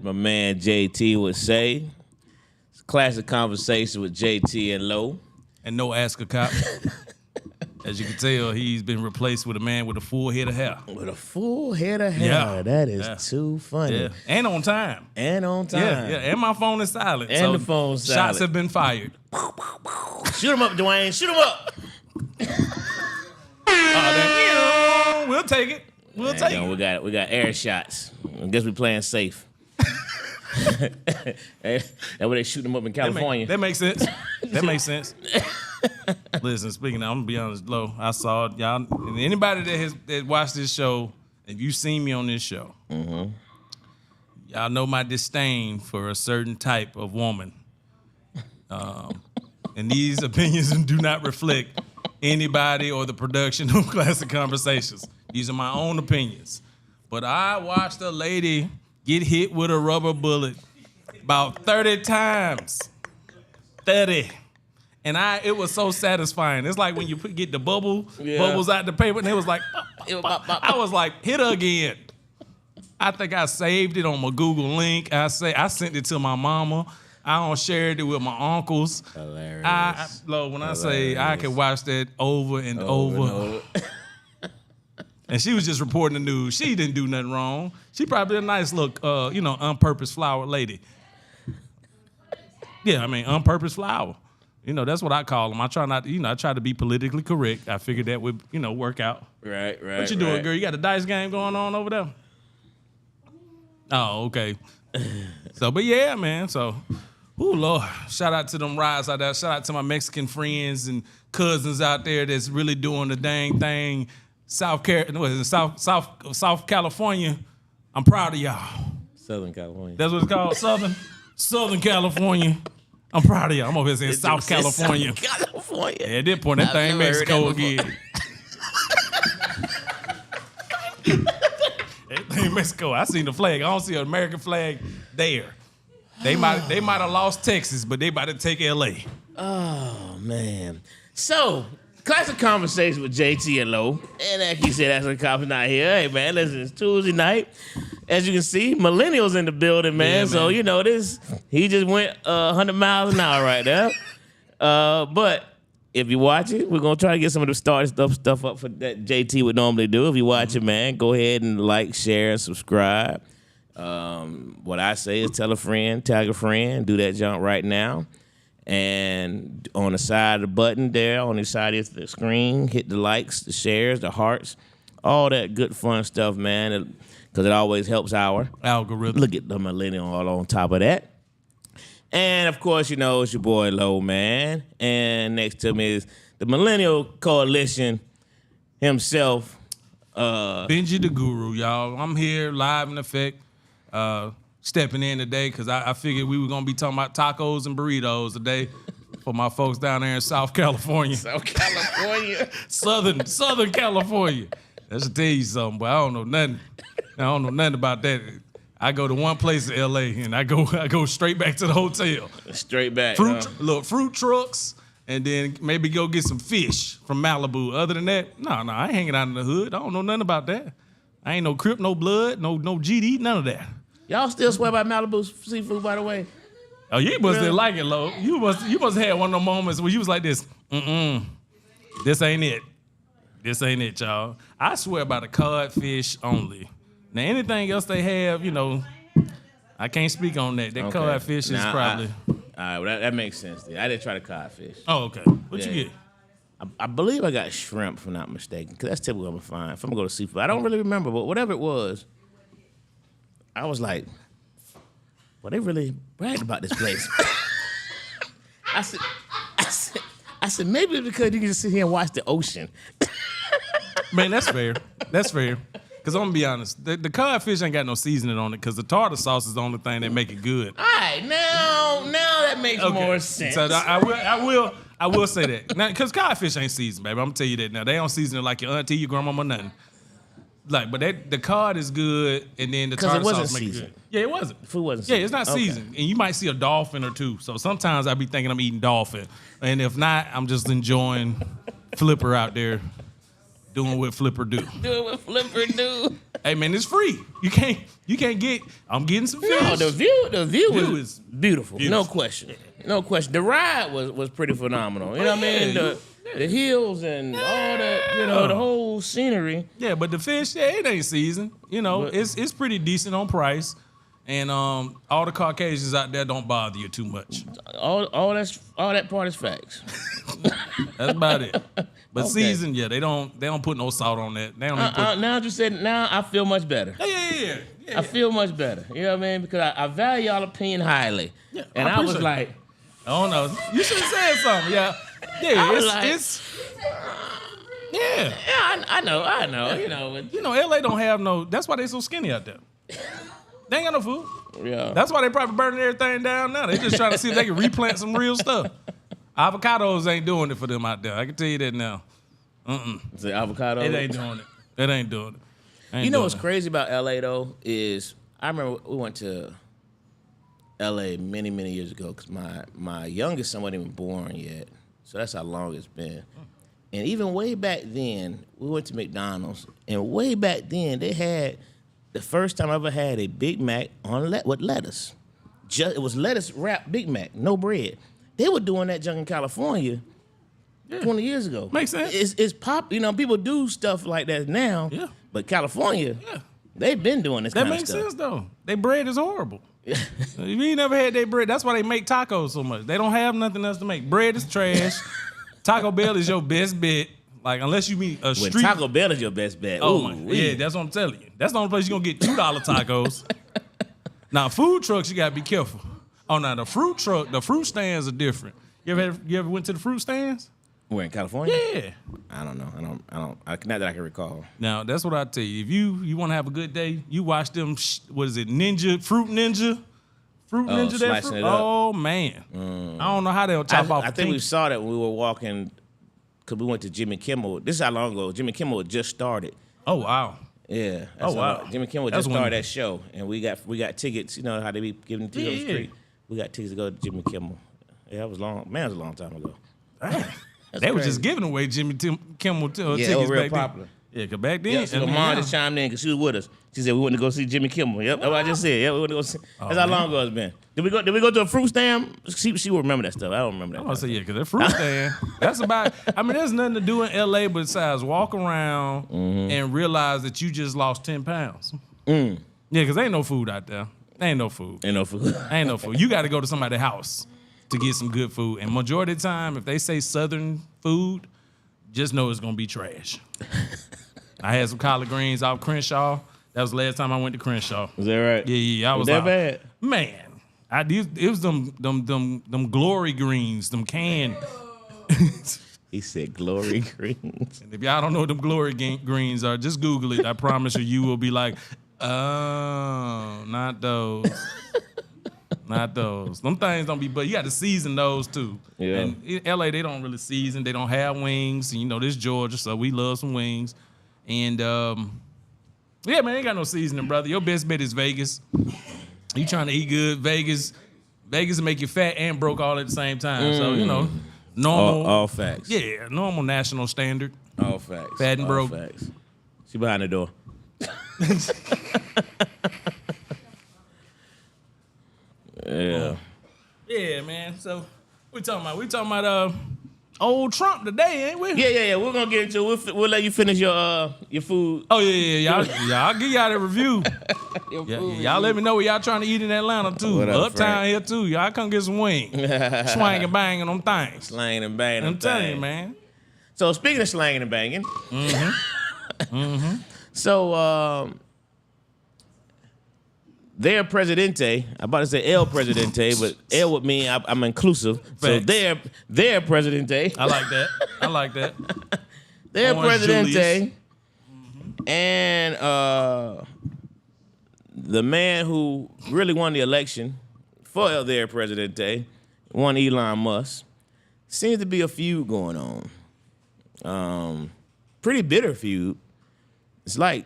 my man JT would say. It's Classic Konversation with JT and Low. And no Ask a Cop. As you can tell, he's been replaced with a man with a full head of hair. With a full head of hair. Yeah. That is too funny. Yeah. And on time. Yeah. And my phone is silent. And the phone's silent. Shots have been fired. Shoot him up, Dwayne. Shoot him up. We'll take it. We'll take it. We got air shots. I guess we're playing safe. That's where they shoot them up in California. That makes sense. That makes sense. Listen, speaking of, I'm gonna be honest, Low. I saw it, y'all. Anybody that watched this show, if you've seen me on this show, y'all know my disdain for a certain type of woman. And these opinions do not reflect anybody or the production of Classic Konversations. These are my own opinions. But I watched a lady get hit with a rubber bullet about 30 times. 30. And it was so satisfying. It's like when you get the bubbles out the paper, and it was like, I was like, hit her again. I think I saved it on my Google link. I sent it to my mama. I shared it with my uncles. Hilarious. When I say I could watch that over and over. And she was just reporting the news. She didn't do nothing wrong. She probably a nice look, on-purpose flower lady. Yeah, I mean, on-purpose flower. That's what I call them. I try not, I try to be politically correct. I figured that would, work out. Right. What you doing, girl? You got a dice game going on over there? Oh, okay. But yeah, man. So, Lord, shout out to them rides out there. Shout out to my Mexican friends and cousins out there that's really doing the dang thing. South California. I'm proud of y'all. Southern California. That's what it's called, Southern California. I'm proud of y'all. I'm over here saying South California. South California. Yeah, at this point, that thing Mexico again. That thing Mexico. I seen the flag. I don't see an American flag there. They might have lost Texas, but they about to take L.A. Oh, man. So, Classic Konversation with JT and Low. And like you said, that's a cop's not here. Hey, man, listen, it's Tuesday night. As you can see, millennials in the building, man. Yeah, man. So, he just went 100 miles an hour right there. But if you watch it, we're going to try to get some of the started stuff up for that JT would normally do. If you watch it, man, go ahead and like, share, and subscribe. What I say is tell a friend, tag a friend, do that jump right now. And on the side of the button there, on the side of the screen, hit the likes, the shares, the hearts, all that good fun stuff, man, because it always helps our algorithm. Look at the millennial all on top of that. And, of course, it's your boy Low, man. And next to me is the Millennial Coalition himself. Benji the Guru, y'all. I'm here live in effect. Stepping in today because I figured we were going to be talking about tacos and burritos today for my folks down there in South California. South California. Southern California. That should tell you something, but I don't know nothing. I don't know nothing about that. I go to one place in L.A. and I go straight back to the hotel. Straight back. Fruit trucks, and then maybe go get some fish from Malibu. Other than that, no, I ain't hanging out in the hood. I don't know nothing about that. I ain't no Crip, no blood, no GD, none of that. Y'all still swear by Malibu seafood, by the way? Oh, you must didn't like it, Lo. You must have had one of those moments where you was like this, this ain't it. This ain't it, y'all. I swear by the codfish only. Now, anything else they have, I can't speak on that. That codfish is probably... all right, well, that makes sense then. I didn't try the codfish. Oh, okay. What you get? I believe I got shrimp, if I'm not mistaken, because that's typically what I'm going to find. If I'm going to go to seafood, I don't really remember, but whatever it was, I was like, well, they really bragged about this place. I said, maybe it's because you can just sit here and watch the ocean. Man, that's fair. That's fair. Because I'm going to be honest, the codfish ain't got no seasoning on it because the tartar sauce is the only thing that make it good. All right, now that makes more sense. So I will say that. Now, because codfish ain't seasoned, baby. I'm going to tell you that now. They don't season it like your auntie, your grandmama, nothing. But the cod is good, and then the tartar sauce make it good. Yeah, it wasn't. The food wasn't seasoned. Yeah, it's not seasoned. And you might see a dolphin or two. So sometimes I be thinking I'm eating dolphin. And if not, I'm just enjoying Flipper out there doing what Flipper do. Doing what Flipper do. Hey man, it's free. You can't get. I'm getting some fish. No, the view was beautiful. No question. No question. The ride was pretty phenomenal. You know what I mean? The hills and all that, the whole scenery. Yeah, but the fish, it ain't seasoned. It's pretty decent on price. And all the Caucasians out there don't bother you too much. All that part is facts. That's about it. But Okay. seasoned, they don't put no salt on that. They don't even put. Now you said, now I feel much better. Yeah. I feel much better. You know what I mean? Because I value y'all opinion highly. Yeah, And I was like, oh no, you should have said something. Yeah, yeah. I know. LA don't have no. That's why they so skinny out there. They ain't got no food. Yeah. That's why they probably burning everything down now. They just trying to see if they can replant some real stuff. Avocados ain't doing it for them out there. I can tell you that now. The avocado. It ain't doing it. It ain't doing it. You know what's crazy about LA though is I remember we went to LA many, many years ago because my youngest son wasn't even born yet. So that's how long it's been. And even way back then, we went to McDonald's, and way back then they had the first time I ever had a Big Mac with lettuce. It was lettuce wrapped Big Mac, no bread. They were doing that junk in California 20 years ago. Makes sense. It's pop. People do stuff like that now. Yeah. But California, they've been doing this kind of That stuff. makes sense though. Their bread is horrible. If you ain't never had their bread, that's why they make tacos so much. They don't have nothing else to make. Bread is trash. Taco Bell is your best bet. Like unless you meet a When street. Taco Bell is your best bet. Oh Ooh, my, wee. yeah, that's what I'm telling you. That's the only place you're gonna get $2 tacos. Now food trucks, you gotta be careful. Oh, now the fruit stands are different. You ever went to the fruit stands? Where in California? Yeah. I don't know. Not that I can recall. Now that's what I tell you. If you want to have a good day, you watch them. What is it? Fruit Ninja. That slicing fruit. it up. Oh man, I don't know how they'll chop off. I think we saw that when we were walking because we went to Jimmy Kimmel. This is how long ago. Jimmy Kimmel had just started. Oh wow. Yeah. Oh, wow. Jimmy Kimmel That's just when- started that show, and we got tickets. You know how they be giving tickets on the Yeah. street. We got tickets to go to Jimmy Kimmel. Yeah, it was long. Man, it was a long time ago. They were just giving away Jimmy Kimmel tickets Yeah, they were real back popular. then. Yeah, cause back then. Yeah, so Lamar just chimed in because she was with us. She said we went to go see Jimmy Kimmel. Yep, that's what I just said. Yeah, we went to go see. That's how long ago it's been. Did we go to a fruit stand? She will remember that stuff. I don't remember that. I want to say because that fruit stand. That's about. I mean, there's nothing to do in LA besides walk around and realize that you just lost 10 pounds. Yeah, because ain't no food out there. Ain't no food. Ain't no food. Ain't no food. You got to go to somebody's house to get some good food. And majority of the time, if they say Southern food, just know it's gonna be trash. I had some collard greens off Crenshaw. That was the last time I went to Crenshaw. Is that right? Yeah. I was that like, bad? man. It was them glory greens, them canned. He said glory greens. And if y'all don't know what them glory greens are, just Google it. I promise you will be like, oh, not those. Not those. Them things don't be, but you got to season those too. Yeah. And in LA, they don't really season. They don't have wings. And, this Georgia, so we love some wings. And yeah, man, ain't got no seasoning, brother. Your best bet is Vegas. You trying to eat good, Vegas will make you fat and broke all at the same time. So, normal. All facts. Yeah, normal national standard. All facts. Fat and all broke. Facts. She behind the door. Yeah. Yeah, man. So we talking about old Trump today, ain't we? Yeah. We're gonna get into it. We'll let you finish your food. Oh yeah. Y'all give y'all the review. Your Yeah, food y'all let me know what y'all trying to eat in Atlanta too. What up, Uptown Frank? here too. Y'all come get some wings. Swang and banging them things. Slanging and banging. I'm them telling you, things. man. So speaking of slanging and banging, so their Presidente, I'm about to say El Presidente, but El with me, I'm inclusive. So Facts. their Presidente, I like that. their Orange Presidente, and the man who really won the election for their Presidente, one Elon Musk, seems to be a feud going on. Pretty bitter feud. It's like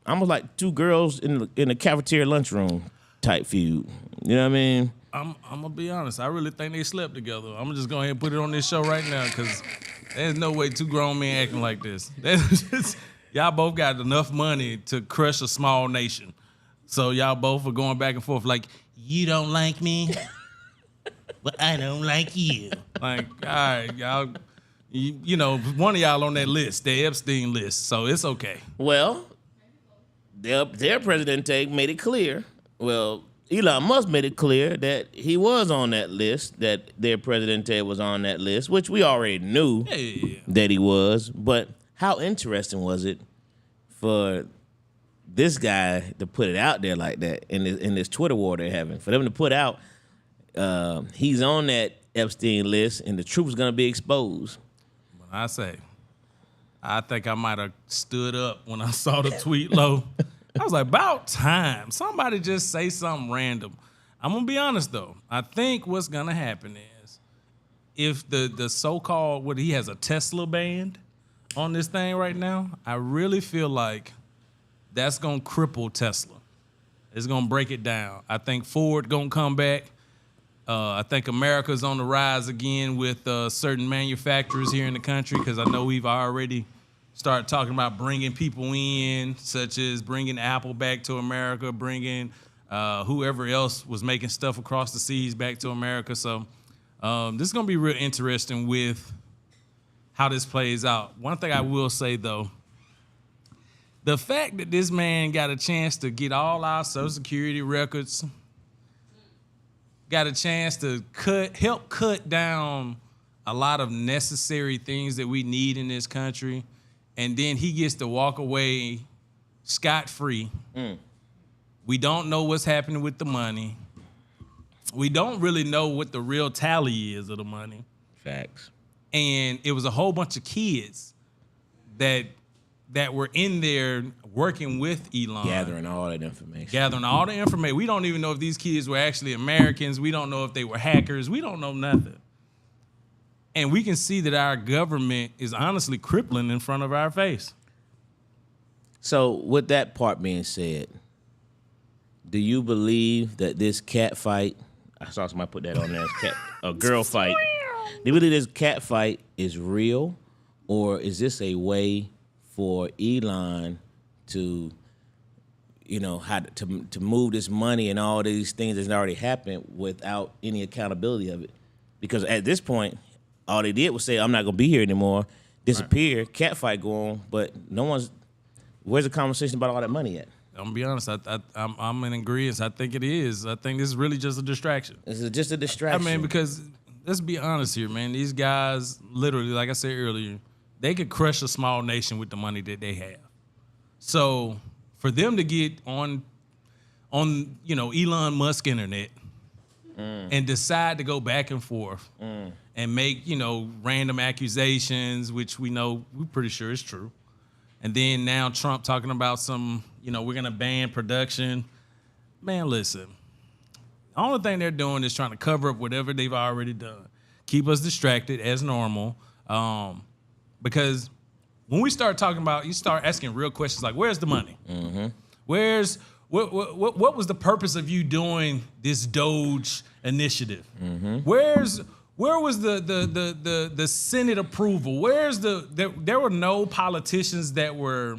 almost like two girls in the cafeteria lunchroom type feud. You know what I mean? I'm gonna be honest. I really think they slept together. I'm gonna just go ahead and put it on this show right now because there's no way two grown men acting like this. Y'all both got enough money to crush a small nation. So y'all both are going back and forth like, you don't like me, but I don't like you. Like, all right, y'all, you know, one of y'all on that list, the Epstein list, so it's okay. Well, their president made it clear. Well, Elon Musk made it clear that he was on that list, that their president was on that list, which we already knew that he was. But how interesting was it for this guy to put it out there like that in this Twitter war they're having? For them to put out, he's on that Epstein list, and the truth is going to be exposed. I think I might have stood up when I saw the tweet low. I was like, about time. Somebody just say something random. I'm going to be honest, though. I think what's going to happen is if the so-called, he has a Tesla band on this thing right now, I really feel like that's going to cripple Tesla. It's going to break it down. I think Ford going to come back. I think America's on the rise again with certain manufacturers here in the country because I know we've already started talking about bringing people in, such as bringing Apple back to America, bringing whoever else was making stuff across the seas back to America. So this is going to be real interesting with how this plays out. One thing I will say, though, the fact that this man got a chance to get all our Social Security records, got a chance to help cut down a lot of necessary things that we need in this country, and then he gets to walk away scot-free. We don't know what's happening with the money. We don't really know what the real tally is of the money. Facts. And it was a whole bunch of kids that were in there working with Elon. Gathering all the information. We don't even know if these kids were actually Americans. We don't know if they were hackers. We don't know nothing. And we can see that our government is honestly crippling in front of our face. So with that part being said, do you believe that this cat fight, I saw somebody put that on there, a girl fight. Do you believe this cat fight is real, or is this a way for Elon to, to move this money and all these things that's already happened without any accountability of it? Because at this point, all they did was say, I'm not going to be here anymore, disappear, right. Cat fight go on, but where's the conversation about all that money at? I'm going to be honest, I'm in agreement. I think it is. I think this is really just a distraction. This is just a distraction. I mean, because let's be honest here, man. These guys, literally, like I said earlier, they could crush a small nation with the money that they have. So for them to get on Elon Musk internet and decide to go back and forth and make, random accusations, which we're pretty sure is true. And then now Trump talking about some, we're going to ban production. Man, listen. The only thing they're doing is trying to cover up whatever they've already done. Keep us distracted as normal. Because when we start talking about, you start asking real questions like, where's the money? Mm-hmm. What was the purpose of you doing this Doge initiative? Mm-hmm. Where was the Senate approval? There were no politicians that were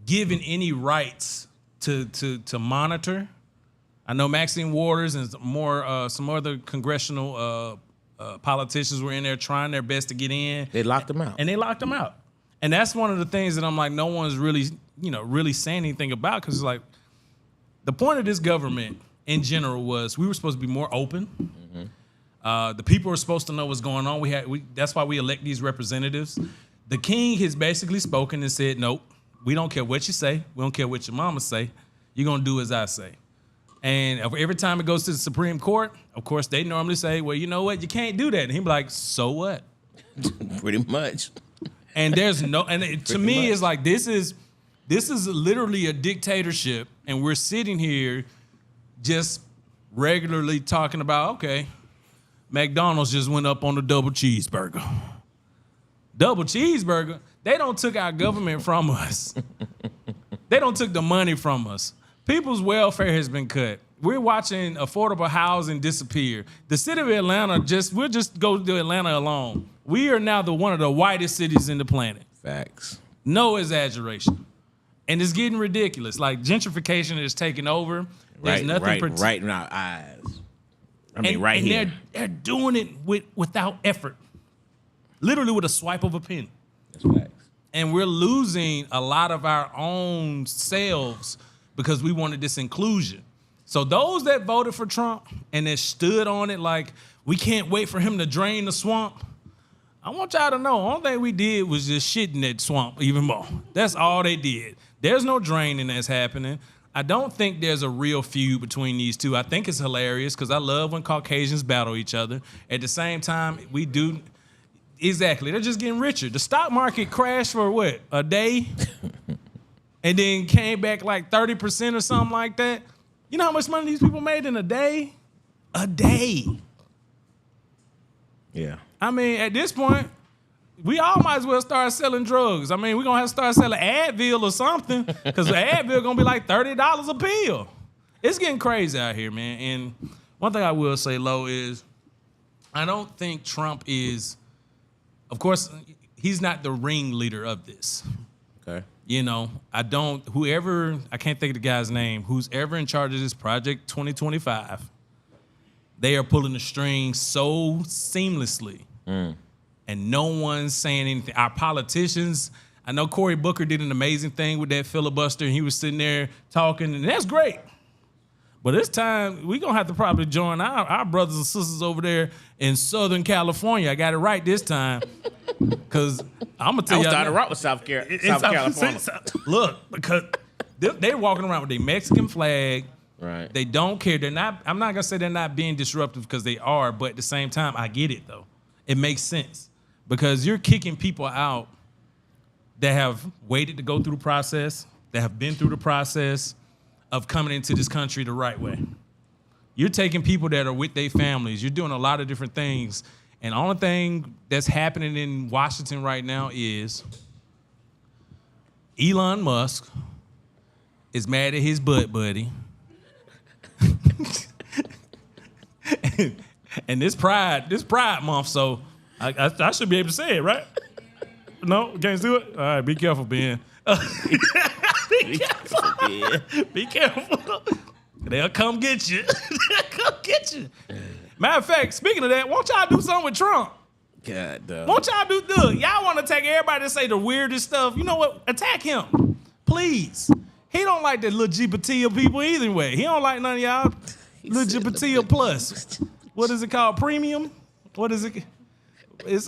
given any rights to monitor. I know Maxine Waters and some other congressional politicians were in there trying their best to get in. They locked them out. And they locked them out. And that's one of the things that I'm like, no one's really saying anything about, because it's like the point of this government in general was we were supposed to be more open. Mm-hmm. The people are supposed to know what's going on. That's why we elect these representatives. The king has basically spoken and said, nope, we don't care what you say. We don't care what your mama say. You're going to do as I say. And every time it goes to the Supreme Court, of course, they normally say, well, you know what? You can't do that. And he'd be like, so what? Pretty much. And to me, it's like, this is literally a dictatorship. And we're sitting here just regularly talking about, okay, McDonald's just went up on the double cheeseburger. Double cheeseburger? They don't took our government from us. They don't took the money from us. People's welfare has been cut. we're watching affordable housing disappear. The city of Atlanta, we'll just go to Atlanta alone. We are now one of the whitest cities in the planet. Facts. No exaggeration. And it's getting ridiculous. Like gentrification is taking over. There's nothing right in our eyes. I mean, right and here. They're doing it without effort. Literally with a swipe of a pen. That's facts. And we're losing a lot of our own selves because we wanted this inclusion. So those that voted for Trump and that stood on it like, we can't wait for him to drain the swamp, I want y'all to know, the only thing we did was just shit in that swamp even more. That's all they did. There's no draining that's happening. I don't think there's a real feud between these two. I think it's hilarious because I love when Caucasians battle each other. At the same time, we do... Exactly. They're just getting richer. The stock market crashed for what? A day? And then came back like 30% or something like that. You know how much money these people made in a day? A day. Yeah. I mean, at this point, we all might as well start selling drugs. I mean, we're going to have to start selling Advil or something because Advil going to be like $30 a pill. It's getting crazy out here, man. And one thing I will say, Lo, is I don't think Trump is, of course, he's not the ringleader of this. Okay. You know, I can't think of the guy's name, who's ever in charge of this Project 2025, they are pulling the strings so seamlessly. And no one's saying anything. Our politicians, I know Cory Booker did an amazing thing with that filibuster, and he was sitting there talking, and that's great. But this time, we're going to have to probably join our brothers and sisters over there in Southern California. I got it right this time. Because I'm going to tell you. I was starting to rock with South California. Look, because they're walking around with their Mexican flag. Right. They don't care. I'm not going to say they're not being disruptive because they are, but at the same time, I get it, though. It makes sense. Because you're kicking people out that have waited to go through the process, that have been through the process of coming into this country the right way. You're taking people that are with their families. You're doing a lot of different things. And the only thing that's happening in Washington right now is Elon Musk is mad at his butt buddy. and this Pride Month, so I should be able to say it, right? No, can't do it? All right, be careful, Ben. Be careful. Be careful. They'll come get you. Matter of fact, speaking of that, won't y'all do something with Trump? God, won't y'all do good? Y'all want to attack everybody that say the weirdest stuff. You know what? Attack him. Please. He don't like the LGBT people either way. He don't like none of y'all. LGBT plus. What is it called? Premium? What is it? It's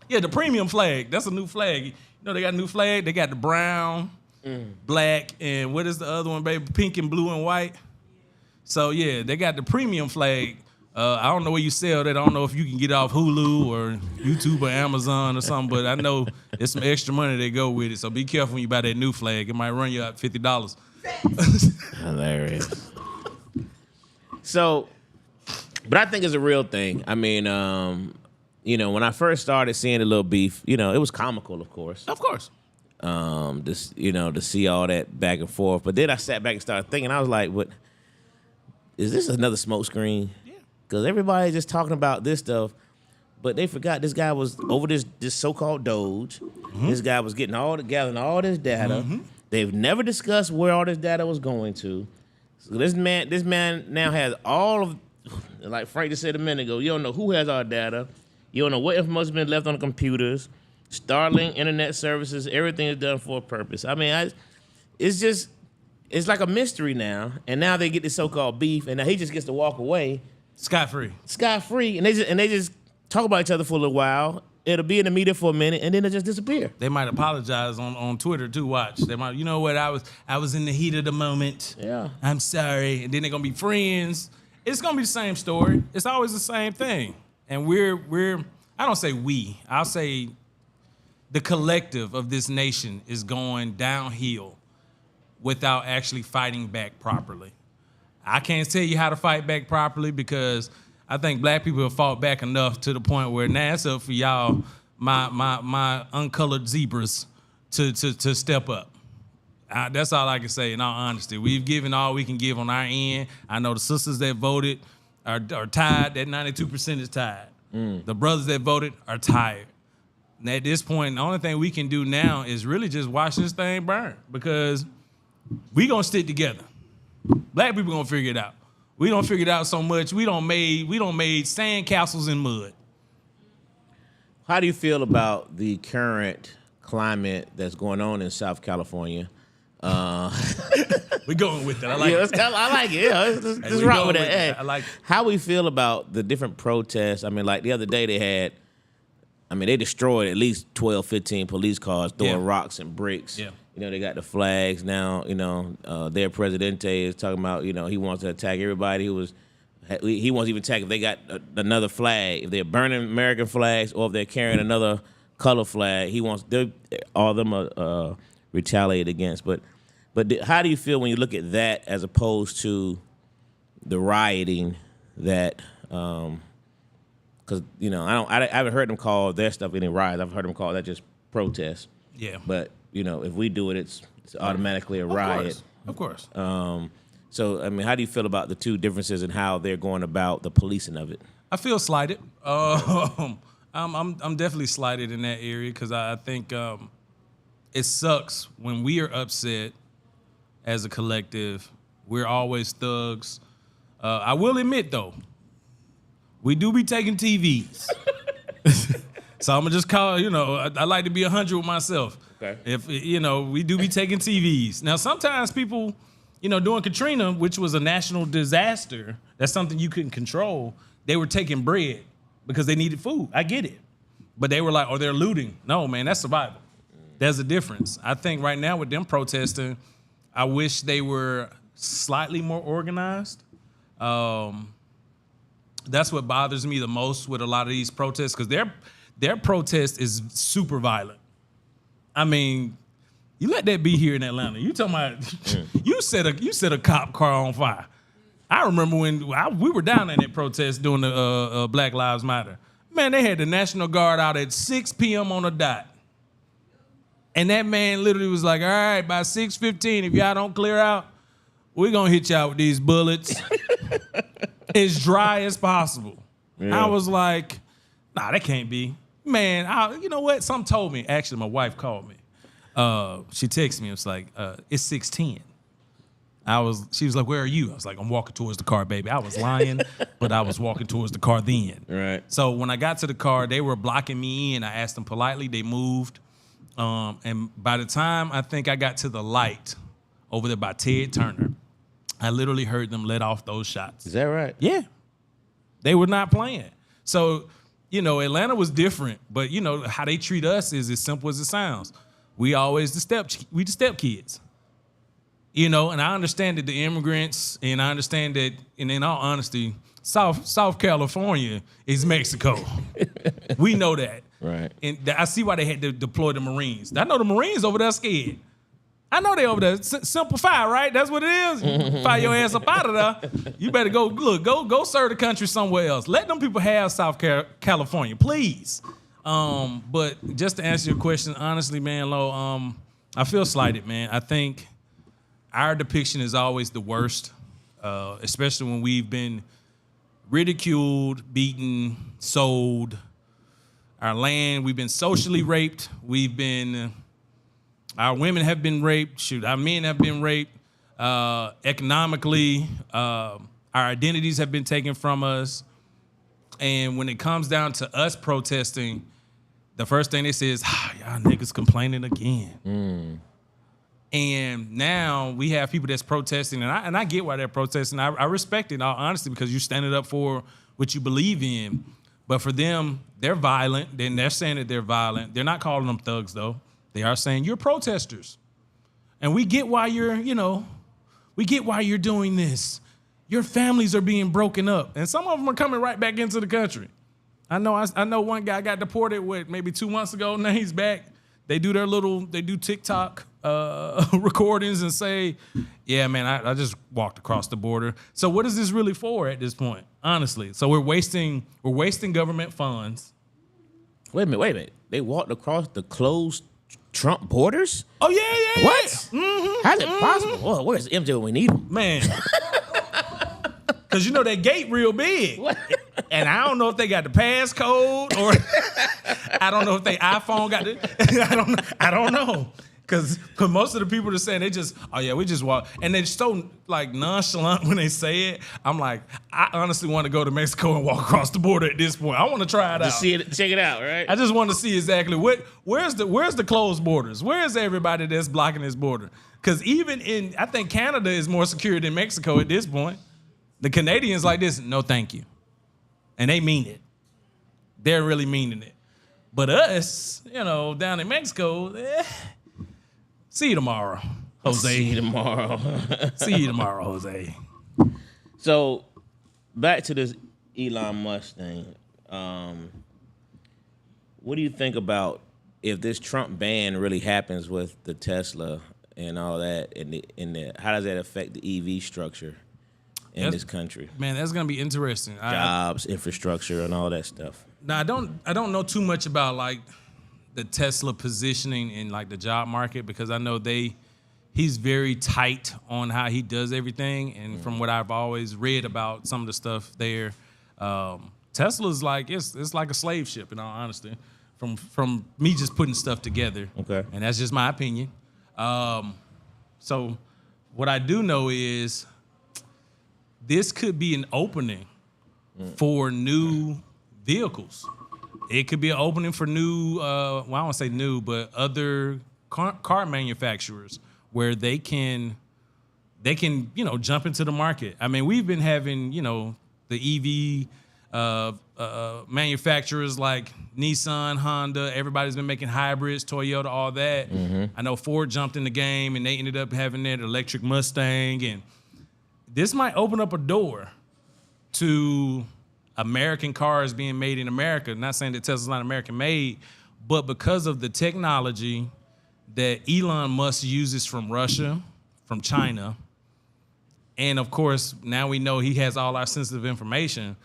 yeah, the premium flag. That's a new flag. You know they got a new flag? They got the brown, black, and what is the other one, baby? Pink and blue and white. So, yeah, they got the premium flag. I don't know where you sell that. I don't know if you can get it off Hulu or YouTube or Amazon or something, but I know it's some extra money that go with it. So be careful when you buy that new flag. It might run you out $50. Hilarious. So, but I think it's a real thing. I mean, you know, when I first started seeing the little beef, you know, it was comical, of course. Of course. This, you know, to see all that back and forth. But then I sat back and started thinking, I was like, what? Is this another smoke screen? Yeah. Because everybody's just talking about this stuff, but they forgot this guy was over this so-called Doge. Mm-hmm. This guy was gathering all this data. Mm-hmm. They've never discussed where all this data was going to. So this man now has all of, like Frank just said a minute ago, you don't know who has our data. You don't know what information has been left on the computers. Starlink, internet services, everything is done for a purpose. I mean, it's like a mystery now. And now they get this so-called beef, and now he just gets to walk away. Scot-free. Scot-free. And they just talk about each other for a little while. It'll be in the media for a minute, and then it just disappear. They might apologize on Twitter too. Watch. They might, you know what? I was in the heat of the moment. Yeah. I'm sorry. And then they're gonna be friends. It's gonna be the same story. It's always the same thing. And we're I don't say we. I'll say the collective of this nation is going downhill without actually fighting back properly. I can't tell you how to fight back properly because I think black people have fought back enough to the point where now it's up for y'all, my uncolored zebras, to step up. That's all I can say. In all honesty, we've given all we can give on our end. I know the sisters that voted are tired. That 92% is tired. The brothers that voted are tired. And at this point, the only thing we can do now is really just watch this thing burn, because we gonna stick together. Black people gonna figure it out. We don't figure it out so much. We don't made sand castles in mud. How do you feel about the current climate that's going on in South California? We going with it. I like it. I like it. Yeah, let's we rock going with with that. it. I like it. How we feel about the different protests? I mean, like the other day they destroyed at least 12, 15 police cars, throwing rocks and bricks. Yeah. They got the flags now. Their presidente is talking about, he wants to attack everybody who was. He wants to even attack if they got another flag, if they're burning American flags or if they're carrying another color flag. He wants all of them retaliate against. But how do you feel when you look at that as opposed to the rioting that? Because I haven't heard them call their stuff any riots. I've heard them call that just protests. Yeah. But if we do it, it's automatically a riot. Of course. So I mean, how do you feel about the two differences and how they're going about the policing of it? I feel slighted. I'm definitely slighted in that area, because I think it sucks when we are upset as a collective. We're always thugs. I will admit though, we do be taking TVs. So I'm gonna just call. I like to be 100 with myself. Okay. If we do be taking TVs. Now sometimes people. During Katrina, which was a national disaster, that's something you couldn't control. They were taking bread because they needed food. I get it. But they were like, they're looting. No, man, that's survival. There's a difference. I think right now with them protesting, I wish they were slightly more organized. That's what bothers me the most with a lot of these protests, because their protest is super violent. I mean, you let that be here in Atlanta. You talking about you set a cop car on fire. I remember when we were down in that protest during the Black Lives Matter. Man, they had the National Guard out at 6 p.m. on the dot. And that man literally was like, all right, by 6:15, if y'all don't clear out, we're going to hit y'all with these bullets as dry as possible. Yeah. I was like, nah, that can't be. Man, you know what? Something told me. Actually, my wife called me. She texted me. It was like, it's 6:10. She was like, where are you? I was like, I'm walking towards the car, baby. I was lying, but I was walking towards the car then. Right. So when I got to the car, they were blocking me in. I asked them politely. They moved. And by the time I think I got to the light over there by Ted Turner, I literally heard them let off those shots. Is that right? Yeah. They were not playing. So, Atlanta was different, but how they treat us is as simple as it sounds. We always the step kids. And I understand that the immigrants, and I understand that, and in all honesty, South California is Mexico. We know that. Right. And I see why they had to deploy the Marines. I know the Marines over there scared. I know they over there. Simple fire, right? That's what it is. Fire your ass up out of there. You better go serve the country somewhere else. Let them people have South California, please. But just to answer your question, honestly, man, Lo, I feel slighted, man. I think our depiction is always the worst, especially when we've been ridiculed, beaten, sold. Our land, we've been socially raped. Our women have been raped. Our men have been raped. Economically, our identities have been taken from us. And when it comes down to us protesting, the first thing they say is, y'all niggas complaining again. And now we have people that's protesting, and I get why they're protesting. I respect it, in all honesty, because you're standing up for what you believe in. But for them, they're violent. Then they're saying that they're violent. They're not calling them thugs, though. They are saying you're protesters. And we get why you're doing this. Your families are being broken up. And some of them are coming right back into the country. I know one guy got deported, maybe 2 months ago. Now he's back. They do TikTok recordings and say, yeah, man, I just walked across the border. So what is this really for at this point, honestly? So we're wasting government funds. Wait a minute. They walked across the closed Trump borders? Oh yeah. What? Mm-hmm. How's it possible? Well, where's MJ when we need him? Man. Because you know that gate real big. What? And I don't know if they got the passcode or I don't know if they iPhone got it. I don't know. Because most of the people are saying they just, oh yeah, we just walk. And they're so like nonchalant when they say it. I'm like, I honestly want to go to Mexico and walk across the border at this point. I want to try it out. See it, check it out, right? I just want to see exactly where's the closed borders? Where's everybody that's blocking this border? Because even I think Canada is more secure than Mexico at this point. The Canadians like this, no thank you. And they mean it. They're really meaning it. But us, down in Mexico, see you tomorrow, Jose. See you tomorrow. See you tomorrow, Jose. So, back to this Elon Musk thing. What do you think about if this Trump ban really happens with the Tesla and all that, and how does that affect the EV structure in this country? Man, that's gonna be interesting. Jobs, infrastructure, and all that stuff. Now, I don't know too much about like the Tesla positioning in like the job market because I know he's very tight on how he does everything, and from what I've always read about some of the stuff there, Tesla's like it's like a slave ship in all honesty. From me just putting stuff together, okay, and that's just my opinion. So what I do know is this could be an opening for new vehicles. It could be an opening for new, I don't want to say new, but other car manufacturers where they can, jump into the market. I mean, we've been having, the EV manufacturers like Nissan, Honda. Everybody's been making hybrids, Toyota, all that. Mm-hmm. I know Ford jumped in the game and they ended up having that electric Mustang. And this might open up a door to American cars being made in America. Not saying that Tesla's not American made, but because of the technology that Elon Musk uses from Russia, from China, and of course, now we know he has all our sensitive information.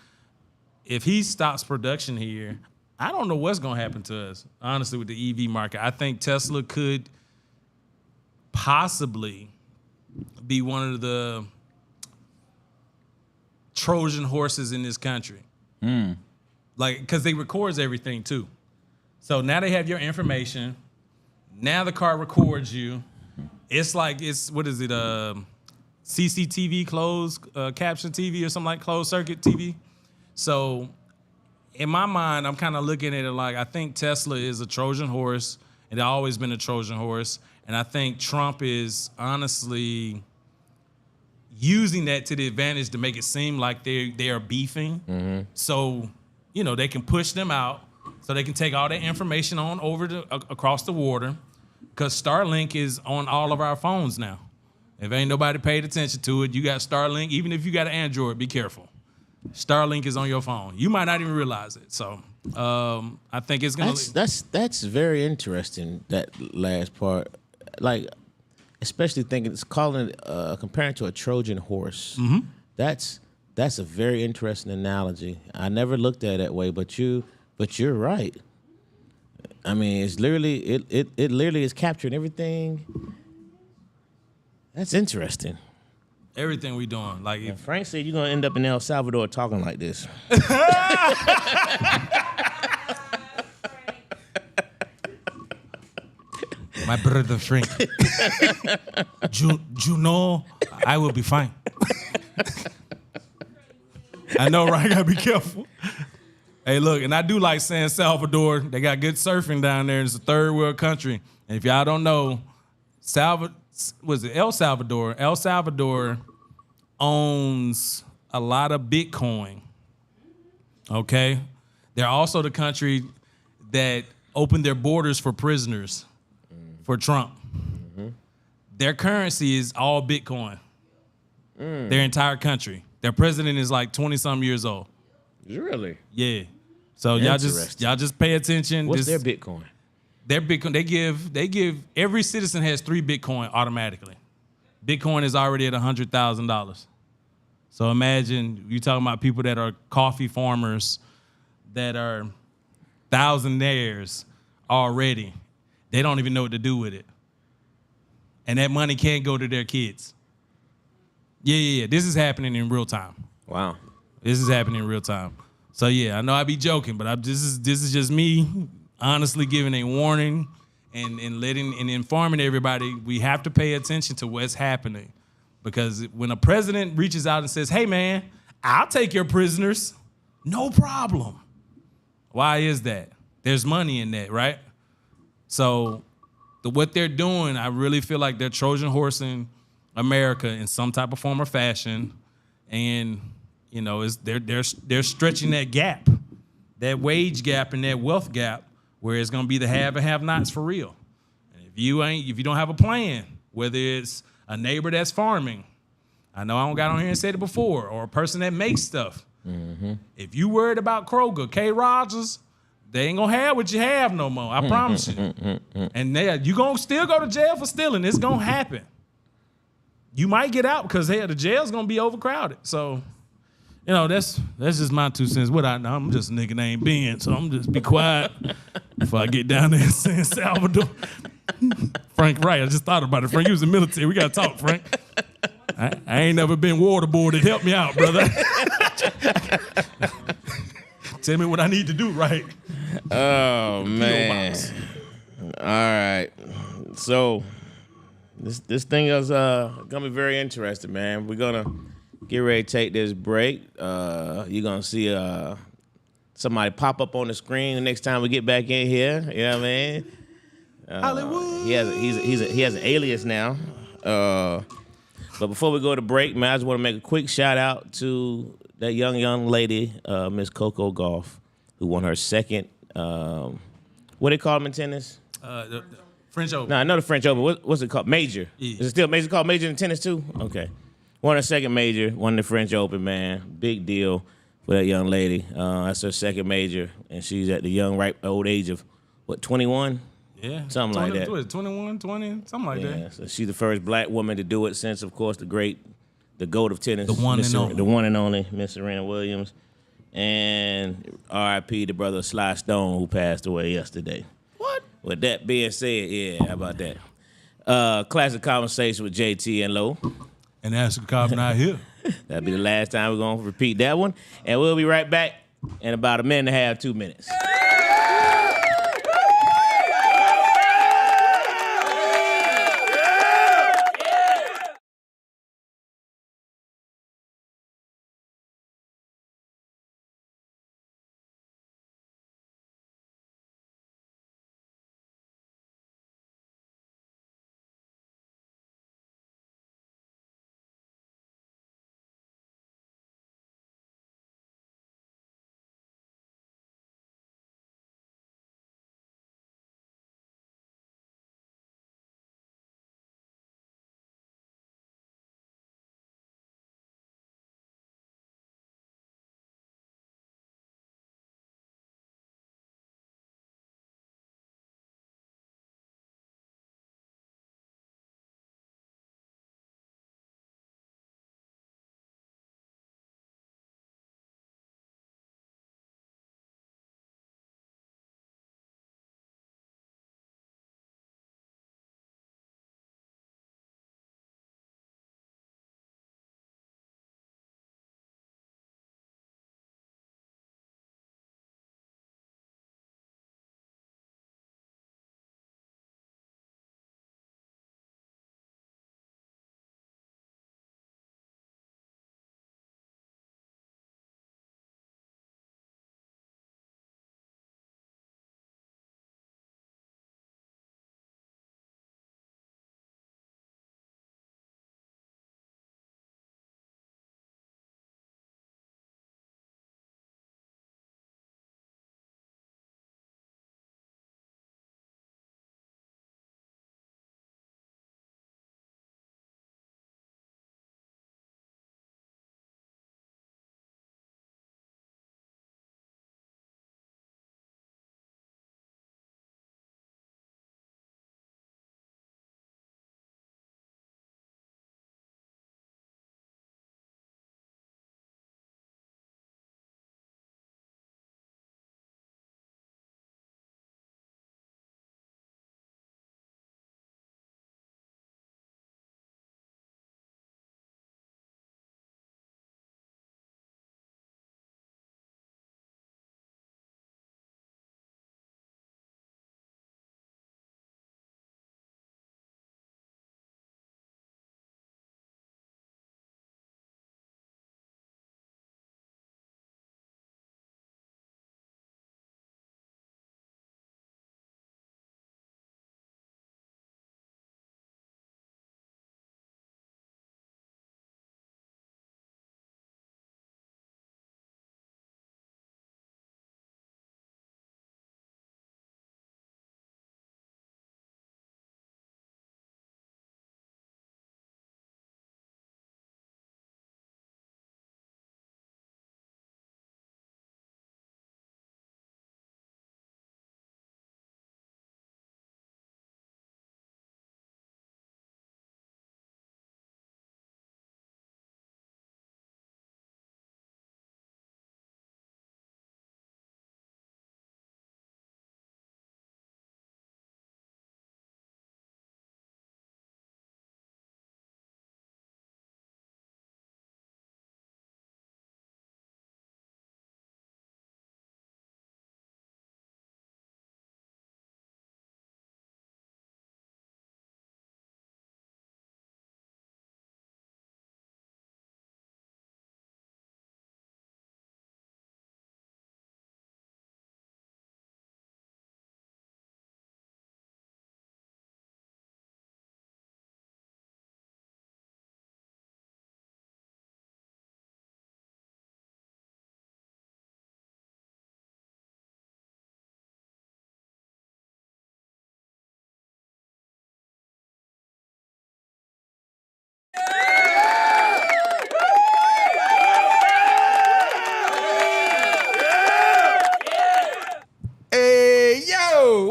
If he stops production here, I don't know what's going to happen to us, honestly, with the EV market. I think Tesla could possibly be one of the Trojan horses in this country. Like, because they records everything too. So now they have your information. Now the car records you. It's like, what is it? CCTV, closed caption TV or something like closed circuit TV. So in my mind, I'm kind of looking at it like, I think Tesla is a Trojan horse. It's always been a Trojan horse. And I think Trump is honestly using that to the advantage to make it seem like they are beefing. Mm-hmm. So, they can push them out so they can take all that information on over across the water, because Starlink is on all of our phones now. If ain't nobody paid attention to it, you got Starlink. Even if you got an Android, be careful. Starlink is on your phone. You might not even realize it. So I think it's going to... That's very interesting, that last part. Like, especially thinking, it's calling it, comparing to a Trojan horse. Mm-hmm. That's a very interesting analogy. I never looked at it that way, but you're right. I mean, it's literally it literally is capturing everything. That's interesting. Everything we doing, like if Frank said you're gonna end up in El Salvador talking like this. My brother Frank, you know, I will be fine. I know, right? I gotta be careful. Hey, look, and I do like San Salvador. They got good surfing down there. It's a third world country. And if y'all don't know, El Salvador? El Salvador owns a lot of Bitcoin. Okay? They're also the country that opened their borders for prisoners for Trump. Mm-hmm. Their currency is all Bitcoin. Their entire country. Their president is like 20-something years old. Really? Yeah. So y'all just pay attention. What's their Bitcoin? Their Bitcoin, they give every citizen has 3 Bitcoin automatically. Bitcoin is already at $100,000. So imagine you talking about people that are coffee farmers that are thousandaires already. They don't even know what to do with it. And that money can't go to their kids. Yeah. This is happening in real time. Wow. This is happening in real time. So yeah, I know I be joking, but this is just me honestly giving a warning and letting and informing everybody we have to pay attention to what's happening. Because when a president reaches out and says, "Hey man, I'll take your prisoners," no problem. Why is that? There's money in that, right? So what they're doing, I really feel like they're Trojan horsing America in some type of form or fashion, and you know, they're stretching that gap, that wage gap and that wealth gap, where it's gonna be the have and have-nots for real. And if you don't have a plan, whether it's a neighbor that's farming, I know I don't got on here and said it before, or a person that makes stuff. Mm-hmm. If you worried about Kroger, K. Rogers, they ain't gonna have what you have no more. I promise you. And you gonna still go to jail for stealing. It's gonna happen. You might get out because the jail's gonna be overcrowded. So, you know, that's just my 2 cents. What I know, I'm just a nigga named Ben, so I'm just be quiet before I get down there in San Salvador. Frank, right? I just thought about it. Frank, he was in the military. We gotta talk, Frank. I ain't never been waterboarded. Help me out, brother. Tell me what I need to do right. Oh man! All right, so this thing is gonna be very interesting, man. We're gonna get ready to take this break. You're gonna see somebody pop up on the screen the next time we get back in here. You know what I mean? Hollywood. He has an alias now. But before we go to break, man, I just want to make a quick shout out to that young lady, Miss Coco Gauff, who won her second. What they call them in tennis? The French Open. No, I know the French Open. What's it called? Major. Yeah. Is it still major called major in tennis too? Okay. Won her second major. Won the French Open, man. Big deal for that young lady. That's her second major, and she's at the old age of what, 21? Yeah. Something like that. 21, 20, something like that. So she's the first black woman to do it since, of course, the GOAT of tennis. The one and only Miss Serena Williams. And R.I.P. the brother Sly Stone, who passed away yesterday. What? With that being said, yeah, how about that? Classic Conversation with JT and Lo. And that's the cop not here. That'll be the last time we're going to repeat that one. And we'll be right back in about a minute and a half, 2 minutes.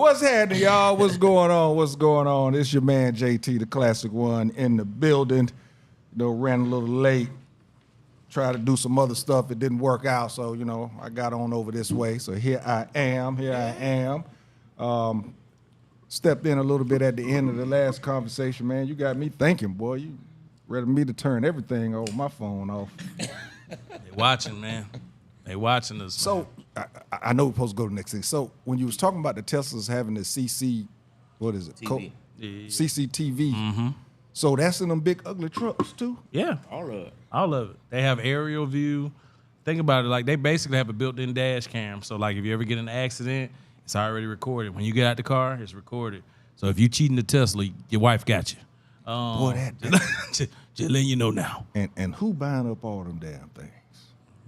What's happening, y'all? What's going on? What's going on? It's your man JT, the classic one, in the building. Ran a little late. Tried to do some other stuff. It didn't work out, so I got on over this way. So here I am. Stepped in a little bit at the end of the last conversation, man. You got me thinking, boy. You ready me to turn everything over my phone off. They watching, man. They watching us. So I know we're supposed to go to the next thing. So when you was talking about the Teslas having the what is it? TV. CCTV. Mm-hmm. So that's in them big ugly trucks too? Yeah. All of it. All of it. They have aerial view. Think about it. Like, they basically have a built-in dash cam. So, like, if you ever get in an accident, it's already recorded. When you get out the car, it's recorded. So if you cheating the Tesla, your wife got you. Boy, just letting you know now. And who buying up all them damn things?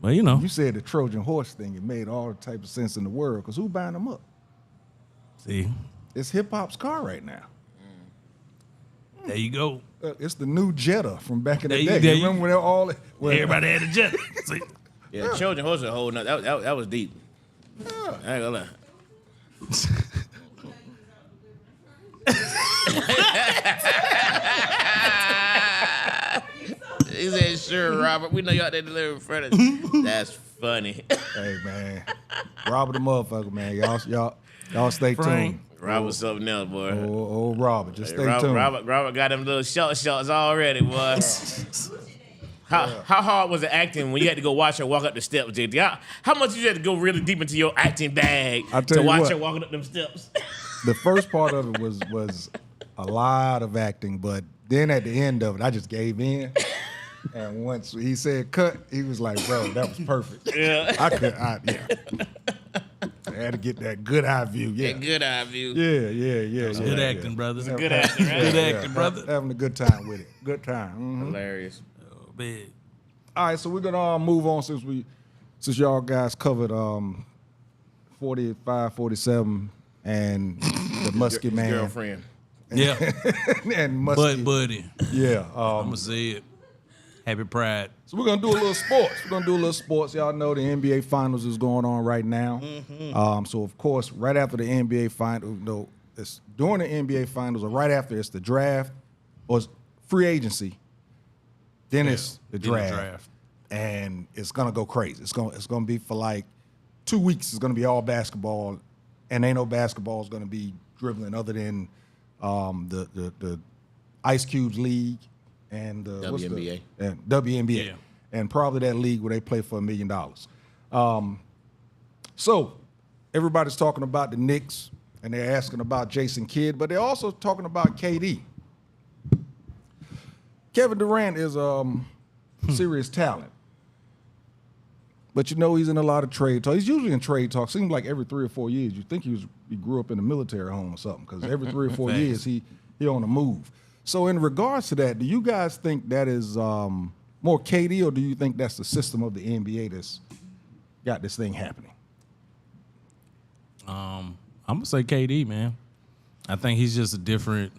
Well, you know. You said the Trojan horse thing. It made all the type of sense in the world. Because who buying them up? See? It's hip-hop's car right now. There you go. It's the new Jetta from back in the There day. you- Remember when they're all... Well, Everybody had a jet. See? Yeah, Trojan horse is a whole nother. That was deep. I ain't gonna lie. He said, "Sure, Robert. We know you out there delivering furniture." That's funny. Hey, man. Robert the motherfucker, man. Y'all stay Frank. tuned. Robert's something else, boy. Oh, Robert. Just stay Robert, tuned. Robert got them little shorts already, boy. How hard was it acting when you had to go watch her walk up the steps, JD? How much you had to go really deep into your acting bag I'll tell to you watch what. her walking up them steps? The first part of it was a lot of acting, but then at the end of it, I just gave in. And once he said cut, he was like, bro, that was perfect. Yeah. I had to get that good eye view. Yeah. That good eye view. Yeah. Good acting, brother. Good acting, right? Good acting, brother. Having a good time with it. Good time. Mhm. Hilarious. Oh, big. All right, so we're gonna move on since y'all guys covered 45, 47, and the Muskie His man girlfriend. Yeah. and Muskie. But, buddy, Yeah. I'm going to say it. Happy Pride. So we're gonna do a little sports. Y'all know the NBA Finals is going on right now. Mm-hmm. So of course, right after the NBA Finals, it's during the NBA Finals, or right after it's the draft or it's free agency. Then it's the then the draft. draft. And it's gonna go crazy. It's gonna be for like 2 weeks. It's gonna be all basketball, and ain't no basketball is gonna be dribbling other than the Ice Cube's league and WNBA. and WNBA, Yeah. and probably that league where they play for $1 million. So everybody's talking about the Knicks, and they're asking about Jason Kidd, but they're also talking about KD. Kevin Durant is serious talent. But he's in a lot of trade talk. He's usually in trade talk. Seems like every 3 or 4 years. You think he grew up in a military home or something, because every 3 or 4 Thanks. years he on the move. So in regards to that, do you guys think that is more KD, or do you think that's the system of the NBA that's got this thing happening? I'm going to say KD, man. I think he's just a different.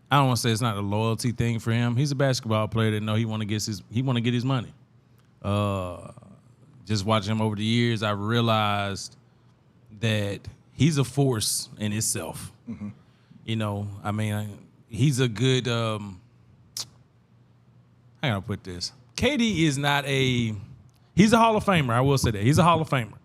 I don't want to say it's not a loyalty thing for him. He's a basketball player that know he want to get his money. Just watching him over the years, I realized that he's a force in itself. Mm-hmm. He's a good. How can I put this? KD is not a. He's a Hall of Famer. I will say that he's a Hall of Famer.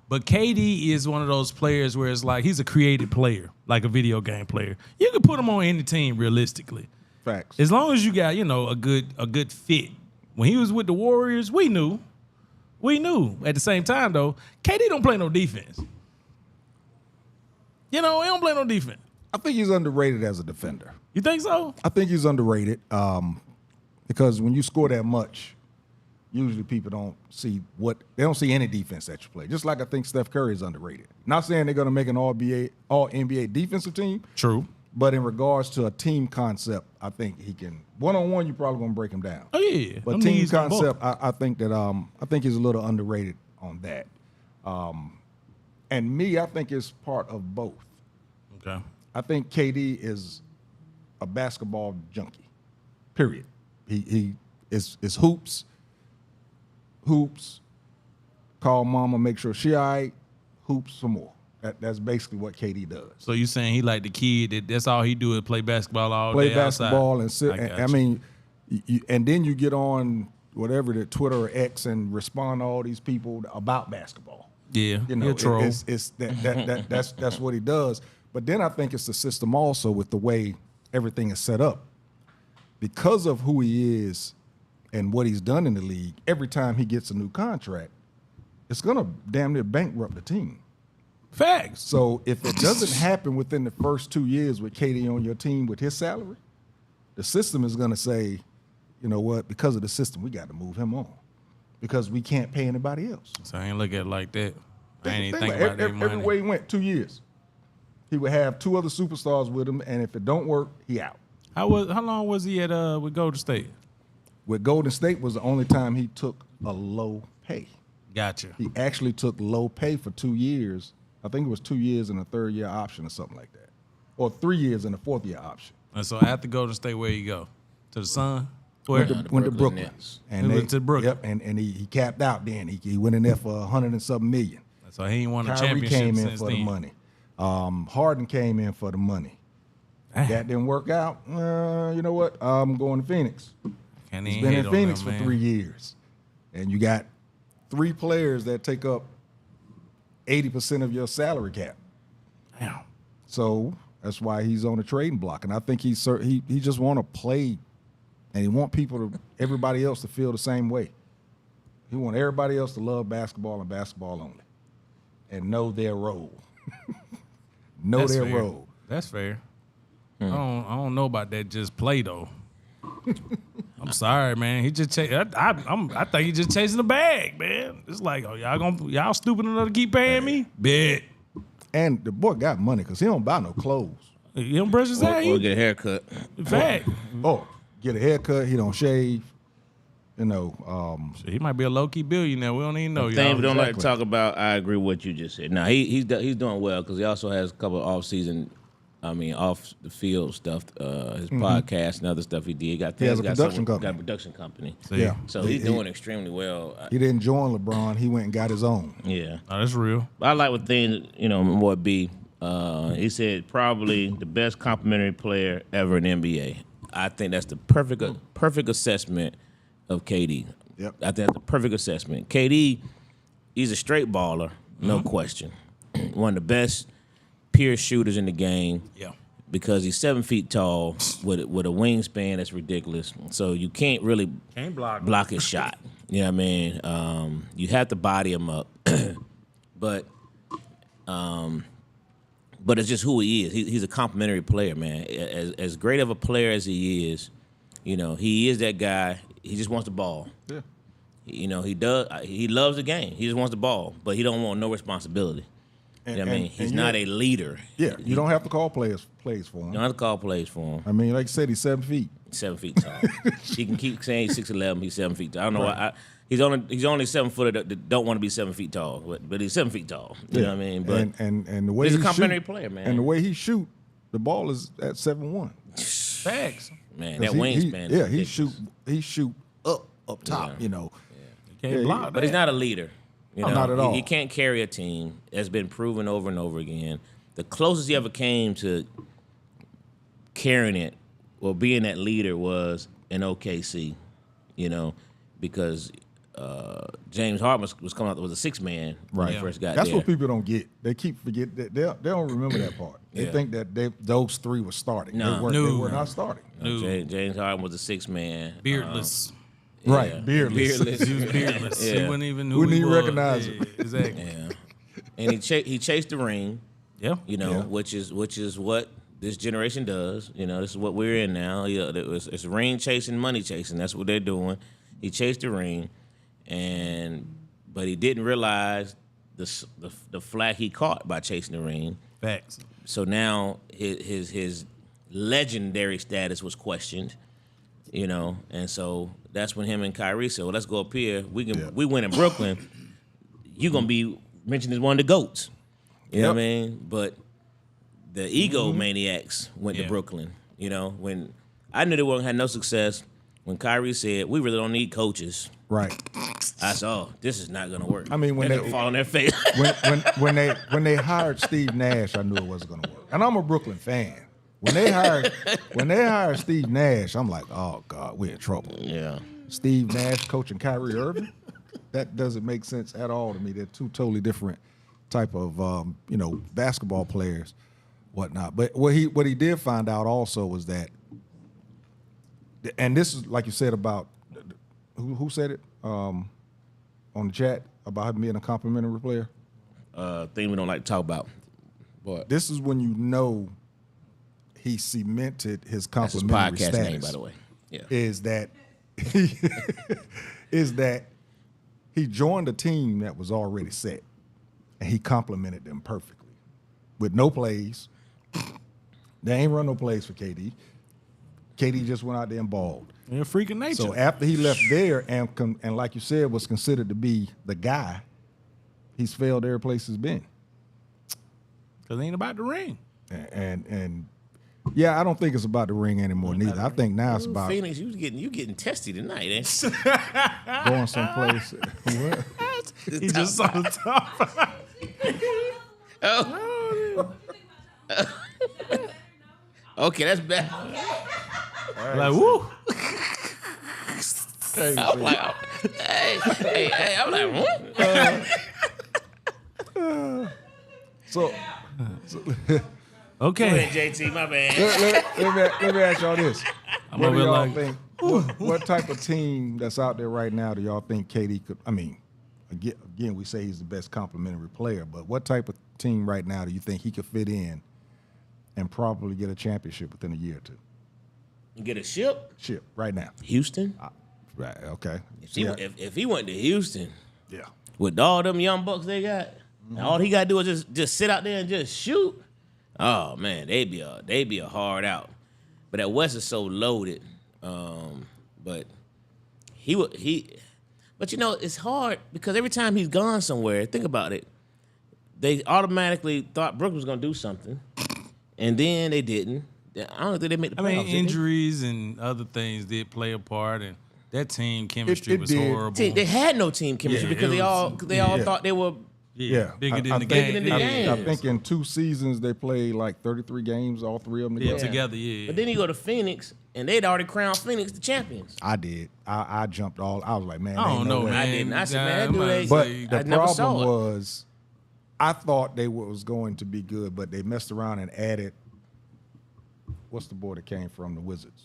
But KD is one of those players where it's like he's a creative player, like a video game player. You can put him on any team realistically. Facts. As long as you got, a good fit. When he was with the Warriors, we knew. At the same time, though, KD don't play no defense. He don't play no defense. I think he's underrated as a defender. You think so? I think he's underrated because when you score that much, usually people don't see any defense that you play. Just like I think Steph Curry is underrated. Not saying they're going to make an all NBA defensive team. True. But in regards to a team concept, I think he can. One-on-one, you're probably going to break him down. Oh, yeah. But team concept, I think he's a little underrated on that. And me, I think it's part of both. Okay. I think KD is a basketball junkie. Period. He is hoops. Call mama, make sure she all right. Hoops some more. That's basically what KD does. So you saying he like the kid that's all he do is play basketball all Play day basketball outside. and sit. got I you. mean, and then you get on whatever the Twitter or X and respond to all these people about basketball. Yeah, You know, he a troll. it's that's what he does. But then I think it's the system also with the way everything is set up. Because of who he is and what he's done in the league, every time he gets a new contract, it's gonna damn near bankrupt the team. Facts. So if it doesn't happen within the first 2 years with KD on your team with his salary, the system is gonna say, you know what, because of the system, we got to move him on. Because we can't pay anybody else. So I ain't look at it like that. I ain't even Think think about that money. everywhere he went, 2 years. He would have 2 other superstars with him, and if it don't work, he out. How long was he at with Golden State? With Golden State was the only time he took a low pay. Gotcha. He actually took low pay for 2 years. I think it was 2 years and a third-year option or something like that. Or 3 years and a fourth-year option. And so after Golden State, where you go? To the Sun? Where? Went to Brooklyn. Nets. And He went to Brooklyn. Yep, and he capped out then. He went in there for 100 and something million. So he ain't won a Kyrie championship came in since for then. the money. Harden came in for the money. Damn. That didn't work out. You know what? I'm going to Phoenix. Can't He's even been hit in on Phoenix them, for man. 3 years. And you got 3 players that take up 80% of your salary cap. Damn. So that's why he's on the trading block. And I think he just want to play, and he want everybody else to feel the same way. He want everybody else to love basketball and basketball only, and know their role. That's their fair. role. That's fair. I don't know about that just play though. I'm sorry, man. He just I think he just chasing the bag, man. It's like, oh, y'all stupid enough to keep paying me? Bet. And the boy got money because he don't buy no clothes. He don't brush his Or hair. get a haircut. Fact. Oh, get a haircut. He don't shave. You know, He might be a low key billionaire. We don't even know. Thing Y'all. we don't like to exactly. talk about. I agree with what you just said. Now he's doing well because he also has a couple of off the field stuff, his podcast and other stuff he did. He got has a production got a company. production company. See? yeah. So he's doing extremely well. He didn't join LeBron. He went and got his own. Yeah. Oh, that's real. I like what thing, more B. He said probably the best complimentary player ever in the NBA. I think that's the perfect assessment of KD. Yep. I think that's the perfect assessment. KD, he's a straight baller, no question. One of the best pure shooters in the game. Yeah. Because he's 7 feet tall with a wingspan that's ridiculous. So you can't really Can't block. block his shot. You know what I mean? You have to body him up. But it's just who he is. He's a complimentary player, man. As great of a player as he is, he is that guy. He just wants the ball. Yeah. He does. He loves the game. He just wants the ball, but he don't want no responsibility. You know what I mean? He's not a leader. Yeah, you don't have to call plays for him. You don't have to call plays for him. I mean, like you said, he's 7 feet. 7 feet tall. He can keep saying he's 6'11". He's 7 feet tall. I don't know why. He's only 7 footer that don't want to be 7 feet tall, but he's 7 feet tall. You know what I mean? But and the way he's a he complimentary shoot, player, man. And the way he shoot, the ball is at 7'1". Facts. man, that 'Cause wingspan. is ridiculous. he shoot up top. Yeah. Can't Yeah, block. But he's not a leader. not at all. He can't carry a team. That's been proven over and over again. The closest he ever came to carrying it or being that leader was in OKC, because James Harden was coming out was a 6-man when he Right. first got That's there. what people don't get. They keep forgetting that they don't remember that part. They Yeah. think that those 3 were starting. No. They No. were not starting. James Harden was a 6-man. Beardless. Right, Yeah. beardless. He was beardless. Yeah. He wouldn't even know Wouldn't who he even was. recognize Yeah, him. Exactly. Yeah, and he chased the ring. Yeah. Yeah. Which is what this generation does. This is what we're in now. It's ring chasing, money chasing. That's what they're doing. He chased the ring, but he didn't realize the flack he caught by chasing the ring. Facts. So now his legendary status was questioned. And so that's when him and Kyrie said, "Well, let's go up here. We win in Brooklyn. You're gonna be mentioned as one of the GOATs." You know what I mean? But the ego maniacs went to Brooklyn. When I knew they weren't had no success, when Kyrie said, "We really don't need coaches. Right. I saw this is not gonna work. I mean, when they're they- gonna fall on their face. when they hired Steve Nash, I knew it wasn't going to work. And I'm a Brooklyn fan. When they hired Steve Nash, I'm like, oh God, we're in trouble. Yeah. Steve Nash coaching Kyrie Irving, that doesn't make sense at all to me. They're two totally different type of basketball players, whatnot. But what he did find out also was that, and this is like you said about who said it on the chat about him being a complimentary player. Thing we don't like to talk about. But This is when you know he cemented his that's his complimentary podcast status. name, by the way. Yeah. Is that he joined a team that was already set, and he complimented them perfectly with no plays. They ain't run no plays for KD. KD just went out there and balled. They're freaking nature. So after he left there and like you said, was considered to be the guy, he's failed every place he's been. Because it ain't about the ring. And yeah, I don't think it's about the ring anymore neither. I think now it's about Phoenix, you getting testy tonight, ain't you? going someplace. What? He just saw the top. Okay, that's bad. Like, woo. Hey, I'm like, hey, I'm like, what? so Okay. Go ahead, JT, my bad. let me ask y'all this. What over do y'all like- think? What type of team that's out there right now do y'all think KD could? I mean, again, we say he's the best complimentary player, but what type of team right now do you think he could fit in and probably get a championship within a year or two? Get a ship? Ship right now. Houston? Right. Okay. If he went to Houston Yeah. with all them young bucks they got, and all he gotta do is just sit out there and just shoot. Oh man, they'd be a hard out. But that West is so loaded. But but it's hard because every time he's gone somewhere, think about it, they automatically thought Brooks was gonna do something, and then they didn't. I don't think they made the playoffs. did they? Injuries and other things did play a part, and that team chemistry It was did. horrible. They had no team chemistry Yeah, because it they all yeah. thought they were. bigger than I the think- game. in the game. I think in 2 seasons they played like 33 games, all 3 of them together. together, yeah. But then you go to Phoenix, and they'd already crowned Phoenix the champions. I did. I jumped all. I was like, man, I ain't don't no know, way. man. I didn't. I said, man, that I'm dude about to ain't- But say- the I never saw problem it. was, I thought they was going to be good, but they messed around and added. What's the boy that came from the Wizards?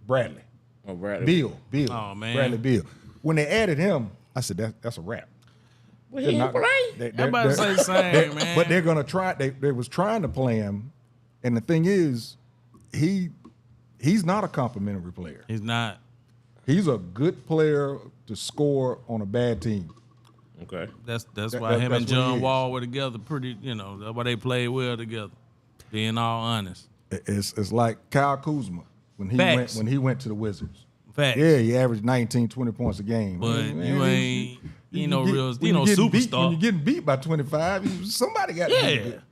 Bradley. Oh, Bradley. Bill. Oh, man. Bradley Beal. When they added him, I said that's a wrap. Well, he ain't play. I'm about to say the same, man. But they're gonna try. They was trying to play him, and the thing is, he's not a complimentary player. He's not. He's a good player to score on a bad team. Okay. That's That- why him that's and what he John is. Wall were together pretty, that's why they played well together. Being all honest. It's like Kyle Kuzma when Facts. he went to the Wizards. Facts. Yeah, he averaged 19, 20 points a game. But Man, you ain't no get- real, when you getting beat- superstar. when you're getting beat by 25, somebody got to be Yeah. good.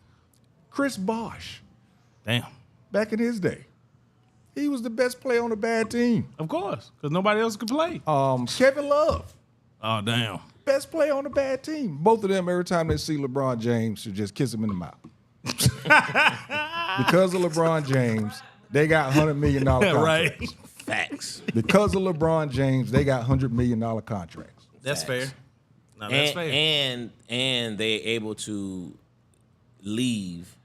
Chris Bosh, Damn. back in his day, he was the best player on a bad team. Of course, because nobody else could play. Kevin Love, Oh, damn. best player on a bad team. Both of them, every time they see LeBron James, should just kiss him in the mouth. Because of LeBron James, they got $100 million contracts. Right. Facts. Because of LeBron James, they got $100 million contracts. That's Facts. fair. No, that's fair. And they're able to leave.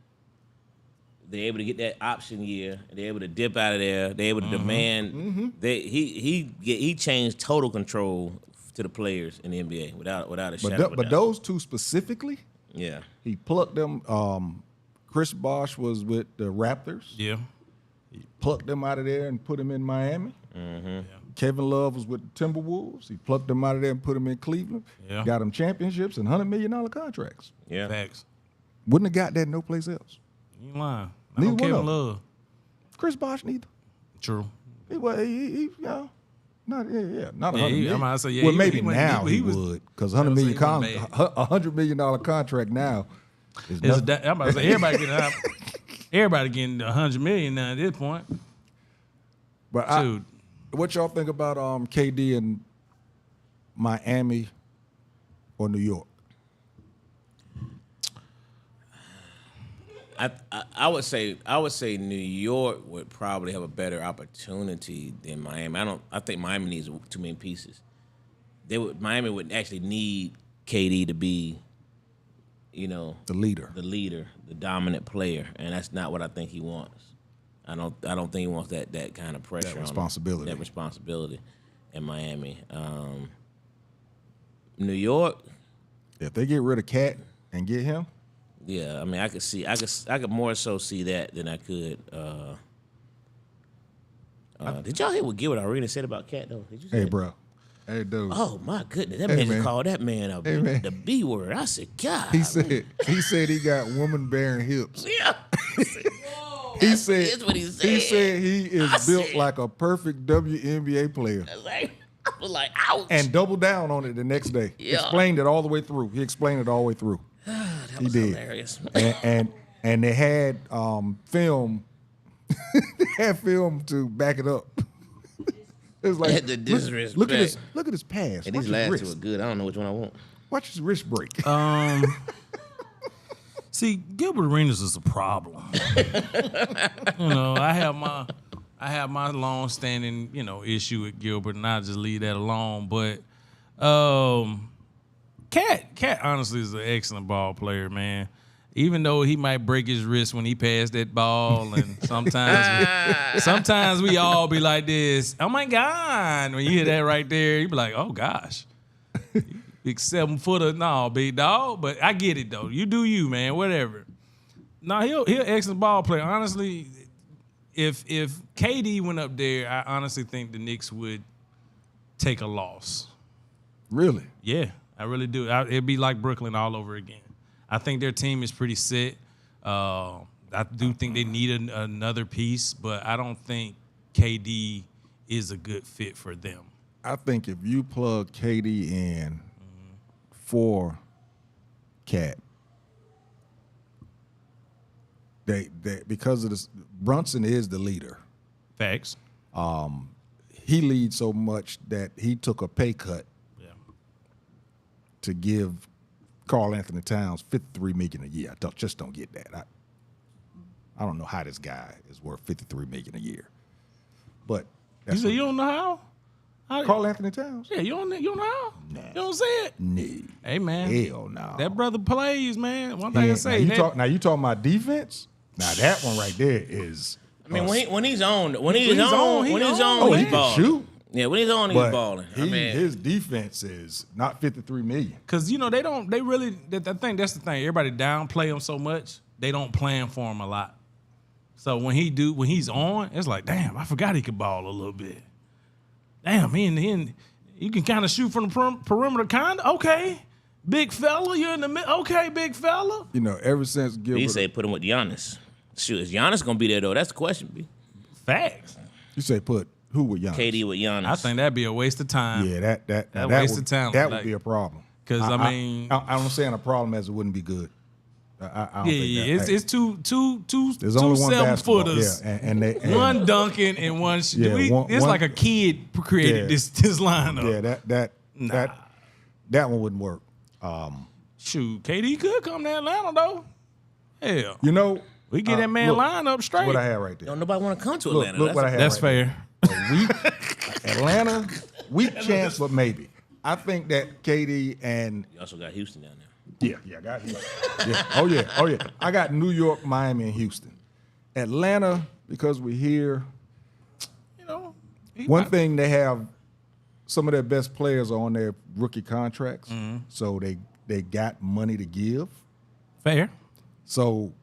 They're able to get that option year. They're able to dip out of there. They're able to demand. He changed total control to the players in the NBA without a shadow of a But doubt. those two specifically, Yeah. he plucked them. Chris Bosh was with the Raptors. Yeah. He plucked them out of there and put them in Miami. Yeah. Kevin Love was with the Timberwolves. He plucked them out of there and put them in Cleveland. Yeah. Got them championships and $100 million contracts. Yeah. Facts. Wouldn't have got that no place else. You ain't lying. Neither I one Kevin of 'em. Love. Chris Bosh neither. True. He not not Yeah, $100 he- million. I'm about to say, yeah, well, he- maybe he went- now he he was- would because I was saying he wasn't $100 million contract now is It's nothing. I'm about to say everybody getting $100 million now at this point. But Dude. what y'all think about KD and Miami or New York? I would say New York would probably have a better opportunity than Miami. I think Miami needs too many pieces. Miami would actually need KD to be, The leader. the dominant player, and that's not what I think he wants. I don't think he wants that kind of pressure, responsibility. that responsibility in Miami. New York, If they get rid of Cat and get him, yeah. I mean, I could more so see that than I could. Did y'all hear what Gilbert Arenas said about Cat though? Did you say hey, that? bro. Hey, dude. Oh my goodness, that Hey, man man. just called that man man. the B word. I said, God. He said he got woman-bearing hips. Yeah. He said That's what he said. He said he is I built said- like a perfect WNBA player. I was like, ouch. And doubled down on it the next day. Yeah. Explained it all the way through. He explained it all the way through. that He was did. hilarious. And they had film. They had film to back it up. It was like The look at his disrespect. look at his pass. And Watch these his last two wrist. are good. I don't know which one I want. Watch his wrist break. See, Gilbert Arenas is a problem. I have my long-standing, issue with Gilbert, and I just leave that alone. But Cat honestly is an excellent ball player, man. Even though he might break his wrist when he passed that ball, and sometimes we all be like this, oh my God. When you hear that right there, you be like, oh gosh. Big 7-footer, no, big dog. But I get it though. You do you, man. Whatever. No, he'll excellent ball player. Honestly, if KD went up there, I honestly think the Knicks would take a loss. Really? Yeah, I really do. It'd be like Brooklyn all over again. I think their team is pretty set. I do think they need another piece, but I don't think KD is a good fit for them. I think if you plug KD in for Cat, they because of this, Brunson is the leader. Facts. He leads so much that he took a pay cut Yeah. to give Karl Anthony Towns $53 million a year. Just don't get that. I don't know how this guy is worth $53 million a year. But You say you don't know how? Karl Anthony Towns? Yeah, you don't know how? Nah. You don't say it? No. Hey, man. Hell no. That brother plays, man. One thing I Yeah, say. now you talking about defense? Now that one right there is. I mean, when he's on, he's he's on, he balling. Oh, he can shoot. Yeah, when he's on, he's But balling. his defense is not $53 million. Because, they really, I think that's the thing. Everybody downplay him so much, they don't plan for him a lot. So when he's on, it's like, damn, I forgot he could ball a little bit. Damn, you can kind of shoot from the perimeter, kind of. Okay. Big fella, you're in the middle. Okay, big fella. Ever since Gilbert. He say put him with Giannis. Shoot, is Giannis gonna be there though? That's the question. B. Facts. You say put who with Giannis? KD with Giannis. I think that'd be a waste of time. Yeah, that waste would, of talent, That like- would be a problem. 'Cause, I'm saying a problem as it wouldn't be good. I don't think that. It's two There's only one basketball. 7-footers. Yeah, and One dunking and one. Yeah, It's one- like a kid created Yeah. this lineup. Yeah, that one wouldn't work. Shoot, KD could come to Atlanta though. Hell, we get that man look, lineup straight. What I have right there. Don't nobody want to come to Look, Atlanta. look what I have. That's right fair. there. A weak Atlanta, weak chance, but maybe. I think that KD and You also got Houston down there. yeah, I got Houston. Yeah. Oh yeah. I got New York, Miami, and Houston. Atlanta, because we're here. One thing they have, some of their best players are on their rookie contracts, so they got money to give. Fair. So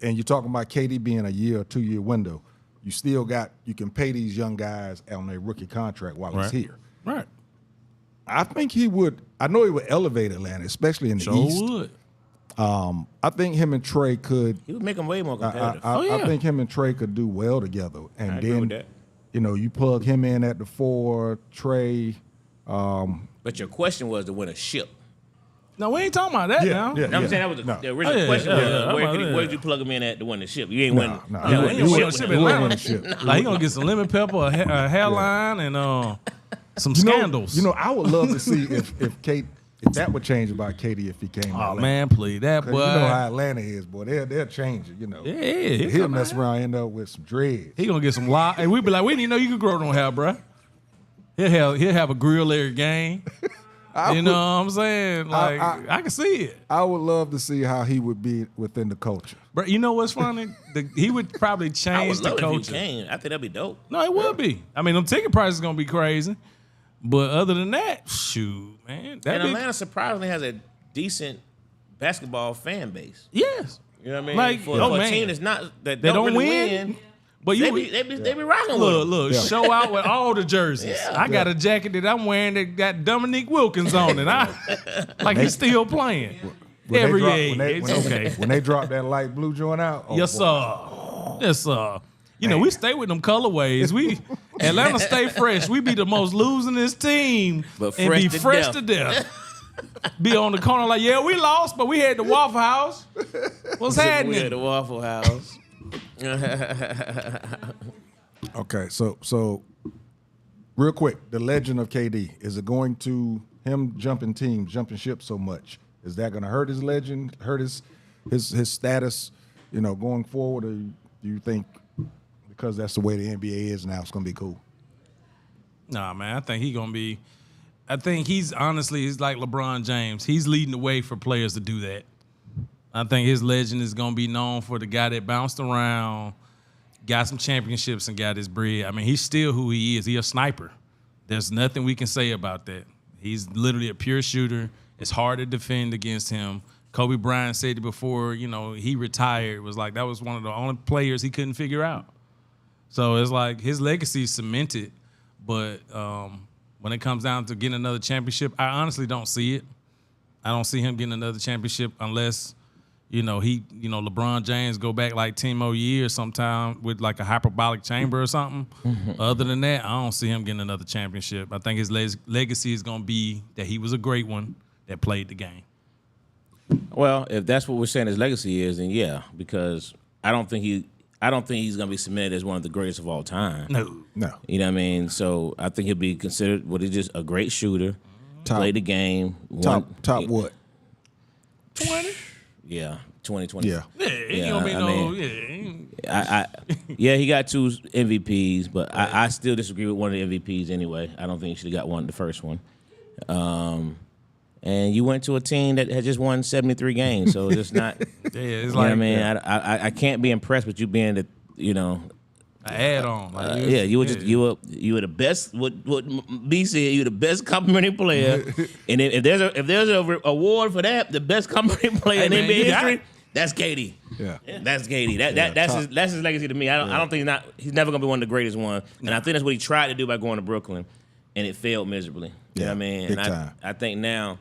and you're talking about KD being a year or 2 year window, you can pay these young guys on their rookie contract while he's here. Right. I think he would. I know he would elevate Atlanta, especially in the East. would. I think him and Trey could. He would make them way more competitive. I think him and Trey could do well together. And I agree then, with that. You plug him in at the 4, Trey. But your question was to win a ship. No, we ain't talking about that now. yeah. I'm saying that was the original Oh, yeah, question. yeah. Where did you plug him in at to win the ship? You ain't winning. No, he he ain't wouldn't ship win Atlanta. the ship. Like he gonna get some lemon pepper, a hairline, and some scandals. I would love to see if that would change about KD if he came. To Oh Atlanta. man, please, that boy. You know how Atlanta is, boy. They'll change it. Yeah, He'll mess around, and end up with some dreads. He gonna get some lock, and we be like, we didn't even know you could grow no hair, bro. He'll have a grill every game. You know what I'm saying? Like I can see it. I would love to see how he would be within the culture. But you know what's funny? He would probably I would change the love it if culture. he came. I think that'd be dope. No, it would be. I mean, them ticket prices gonna be crazy. But other than that, shoot, man. And That'd be, Atlanta surprisingly has a decent basketball fan base. yes. You know what I mean? Like, for oh, a man. team that's not that They don't really win. But they you be rocking with them. look, show out with all the jerseys. Yeah. I got a jacket that I'm wearing that got Dominique Wilkins on it. Like he's still playing. When they drop that light blue joint out. Oh, Yes, boy. sir. Yes, sir. You know, we stay with them colorways. Atlanta stay fresh. We be the most losingest team But and fresh be to fresh death. to death. Be on the corner like, yeah, we lost, but we had the Waffle House. What's We at happening? the Waffle House. Okay, so real quick, the legend of KD, is it going to him jumping ship so much? Is that going to hurt his legend, hurt his status, going forward, or do you think because that's the way the NBA is now, it's going to be cool? Nah, man, I think he's honestly, he's like LeBron James. He's leading the way for players to do that. I think his legend is going to be known for the guy that bounced around, got some championships, and got his bread. I mean, he's still who he is. He's a sniper. There's nothing we can say about that. He's literally a pure shooter. It's hard to defend against him. Kobe Bryant said it before, he retired. It was like that was one of the only players he couldn't figure out. So it's like his legacy is cemented. But when it comes down to getting another championship, I honestly don't see it. I don't see him getting another championship unless LeBron James go back like 10 more years sometime with like a hyperbolic chamber or something. Other than that, I don't see him getting another championship. I think his legacy is going to be that he was a great one that played the game. Well, if that's what we're saying his legacy is, then yeah, because I don't think he's going to be cemented as one of the greatest of all time. No. You know what I mean? So I think he'll be considered he's just a great shooter, played the game. Top what? 20? Yeah, 2020. Yeah. Yeah, he gonna be He got 2 MVPs, but I still disagree with one of the MVPs anyway. I don't think he should have got the first one. And you went to a team that had just won 73 games, so it's just not. Yeah, it's You know like what I mean? I can't be impressed with you being the an add-on. Like, you were the best. What B said, you were the best complimenting player. And if there's a award for that, the best complimenting player in NBA history, that's KD. Yeah. That's KD. That's his legacy to me. I don't think he's never gonna be one of the greatest ones. And I think that's what he tried to do by going to Brooklyn, and it failed miserably. You know what I mean? Big And time. I think now,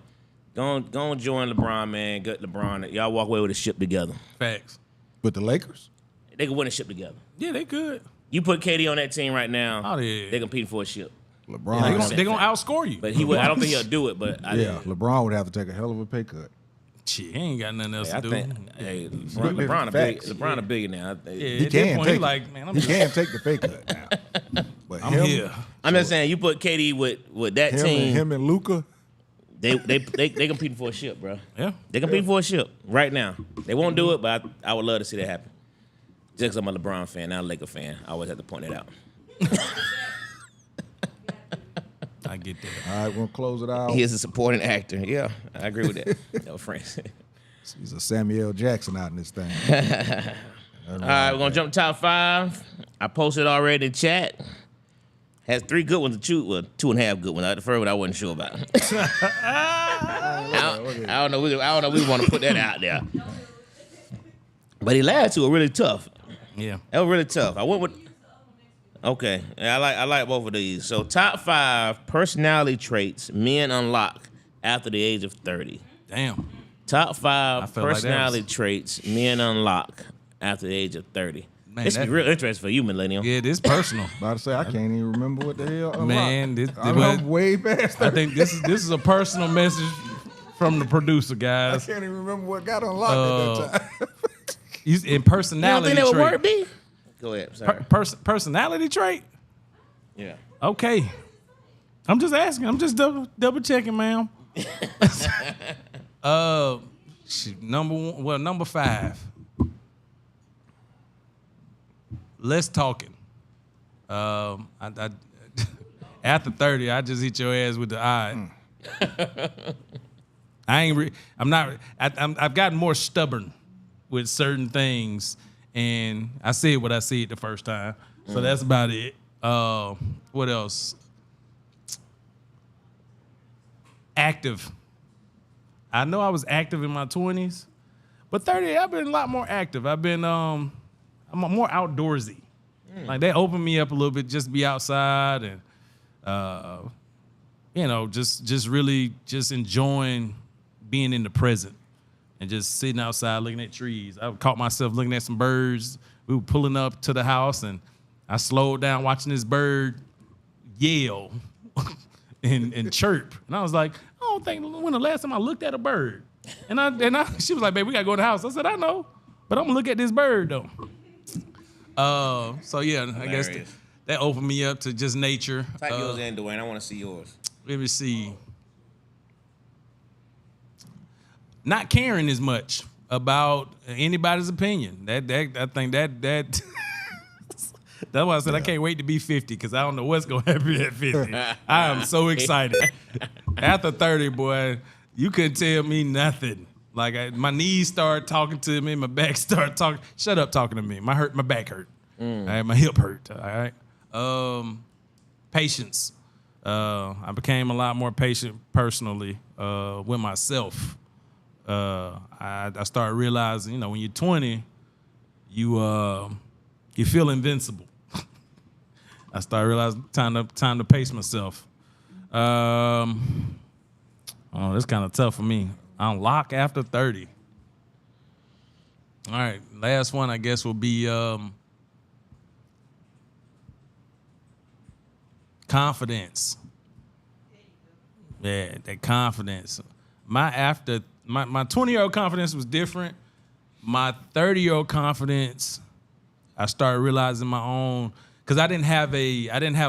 go and join LeBron, man. Get LeBron. Y'all walk away with a ship together. Facts. With the Lakers? They could win a ship together. Yeah, they could. You put KD on that team right now, Oh, yeah. they're competing for a ship. LeBron. They're gonna outscore you. But I don't think he'll do it. But LeBron would have to take a hell of a pay cut. Shit, he ain't got nothing else to do. LeBron a billionaire. He At can that point, take he it. like, man, He can't take the pay cut now. But I'm him, here. I'm just saying, you put KD with that team, him and Luka. they competing for a ship, bro. Yeah. They competing for a ship right now. They won't do it, but I would love to see that happen. Just 'cause I'm a LeBron fan, not a Laker fan. I always have to point that out. I get that. All right, we'll close it out. He is a supporting actor. Yeah, I agree with that. No, Frank. He's a Samuel L. Jackson out in this thing. All right, we're going to jump to top 5. I posted already in the chat. Has 3 good ones to choose. Well, 2.5 good ones. The first one I wasn't sure about. I don't know. I don't know. We want to put that out there. But the last 2 are really tough. Yeah. That was really tough. I went with. Okay, I like both of these. So top 5 personality traits men unlock after the age of 30. Damn. Top 5 felt like that personality was- traits men unlock after the age of 30. Man, This is that- real interesting for you, millennial. Yeah, this personal. About to say, I can't even remember what the hell unlocked. Man, I'm way past I that. think this is a personal message from the producer, I guys. can't even remember what got unlocked at that time. In You don't personality think that would trait. work, B? Go ahead. Sorry. Personality trait? Yeah. Okay. I'm just asking. I'm just double checking, ma'am. Number 5. Less talking. I after 30, I just hit your ass with the eye. I've gotten more stubborn with certain things, and I said what I said the first time. So that's about it. What else? Active. I know I was active in my 20s, but 30, I've been a lot more active. I'm more outdoorsy. Like they opened me up a little bit, just be outside and, just really just enjoying being in the present and just sitting outside looking at trees. I caught myself looking at some birds. We were pulling up to the house and I slowed down watching this bird yell and chirp. And I was like, I don't think when the last time I looked at a bird. And she was like, babe, we gotta go in the house. I said, I know, but I'm gonna look at this bird though. So yeah, I guess that opened me up to just nature. Type yours in, Dwayne. I want to see yours. Let me see. Not caring as much about anybody's opinion. I think that that's why I said I can't wait to be 50 because I don't know what's gonna happen at 50. I am so excited. After 30, boy, you couldn't tell me nothing. Like my knees start talking to me, my back start talking. Shut up talking to me. My back hurt. All right, my hip hurt. All right. Patience. I became a lot more patient personally with myself. I started realizing, when you're 20, you feel invincible. I started realizing time to pace myself. Oh, that's kind of tough for me. Unlock after 30. All right, last one I guess will be confidence. Yeah, that confidence. My 20-year-old confidence was different. My 30-year-old confidence, I started realizing my own, because I didn't have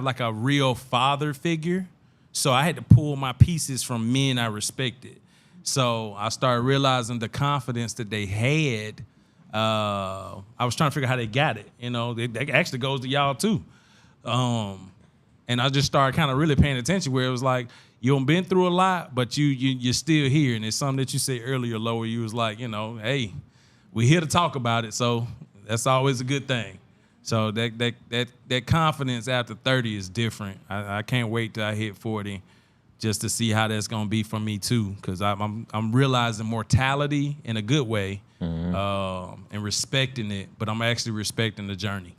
like a real father figure, so I had to pull my pieces from men I respected. So I started realizing the confidence that they had. I was trying to figure out how they got it. That actually goes to y'all too. And I just started kind of really paying attention where it was like, you done been through a lot, but you're still here. And it's something that you said earlier, Lower. You was like, hey, we're here to talk about it. So that's always a good thing. So that confidence after 30 is different. I can't wait till I hit 40 just to see how that's gonna be for me too. Because I'm realizing mortality in a good way, and respecting it, but I'm actually respecting the journey.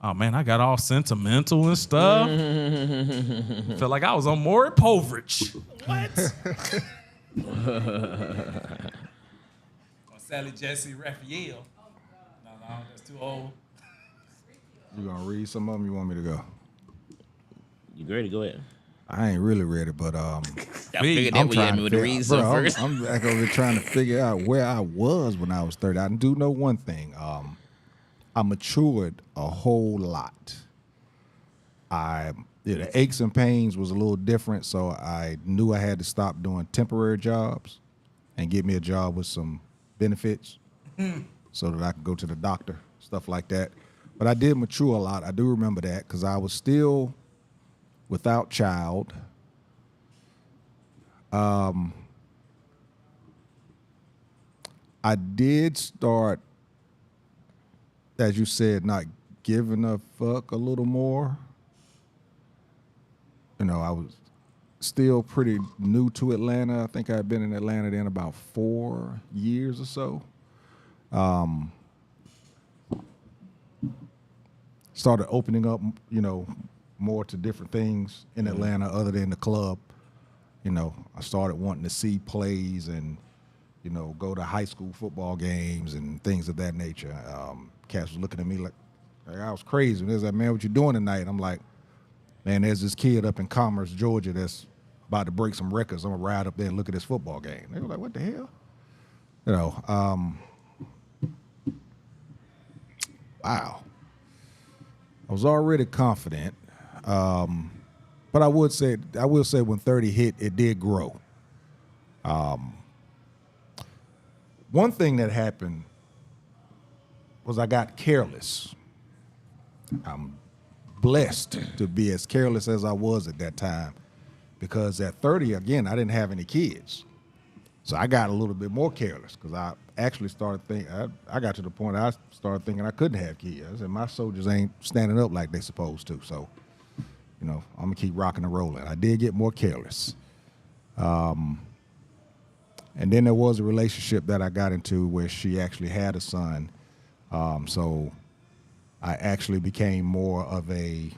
Oh man, I got all sentimental and stuff. Felt like I was on Maury Povich. What? Or Sally Jesse Raphael. No, that's too old. You gonna read some of them? You want me to go? You ready? Go ahead. I ain't really ready, but I figured that we had me to read some first. I'm back over trying to figure out where I was when I was 30. I do know one thing. I matured a whole lot. The aches and pains was a little different, so I knew I had to stop doing temporary jobs and get me a job with some benefits so that I could go to the doctor, stuff like that. But I did mature a lot. I do remember that because I was still without child. I did start, as you said, not giving a fuck a little more. I was still pretty new to Atlanta. I think I'd been in Atlanta then about 4 years or so. Started opening up, more to different things in Atlanta other than the club. I started wanting to see plays and, go to high school football games and things of that nature. Cats was looking at me like I was crazy. And they was like, man, what you doing tonight? I'm like, man, there's this kid up in Commerce, Georgia that's about to break some records. I'm going to ride up there and look at this football game. They were like, what the hell? Wow. I was already confident. But I will say when 30 hit, it did grow. One thing that happened was I got careless. I'm blessed to be as careless as I was at that time, because at 30, again, I didn't have any kids. So I got a little bit more careless because I actually started thinking, I got to the point I started thinking I couldn't have kids. I said, my soldiers ain't standing up like they supposed to. So, I'm going to keep rocking and rolling. I did get more careless. And then there was a relationship that I got into where she actually had a son. So I actually became more of I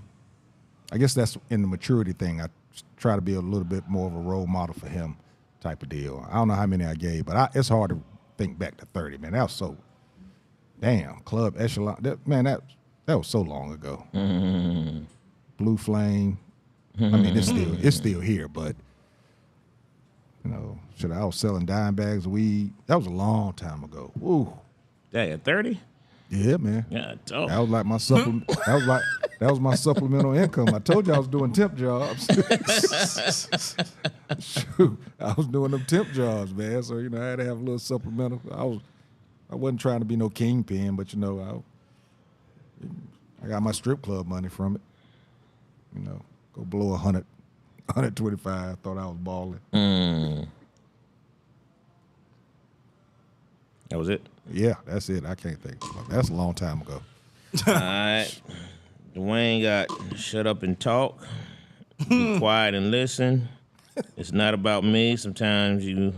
guess that's in the maturity thing. I try to be a little bit more of a role model for him type of deal. I don't know how many I gave, but it's hard to think back to 30, man. That was so, damn, Club Echelon. That was so long ago. Mm-hmm. Blue Flame. I mean, it's still here, but, I was selling dime bags of weed. That was a long time ago. Ooh. That at 30? Yeah, man. Yeah, dope. That was like my supplement. that was my supplemental income. I told you I was doing temp jobs. Shoot, I was doing them temp jobs, man. So I had to have a little supplemental. I wasn't trying to be no kingpin, but I got my strip club money from it. Go blow 125. Thought I was balling. That was it? Yeah, that's it. I can't think. That's a long time ago. All right. Dwayne got shut up and talk. Be quiet and listen. It's not about me. Sometimes you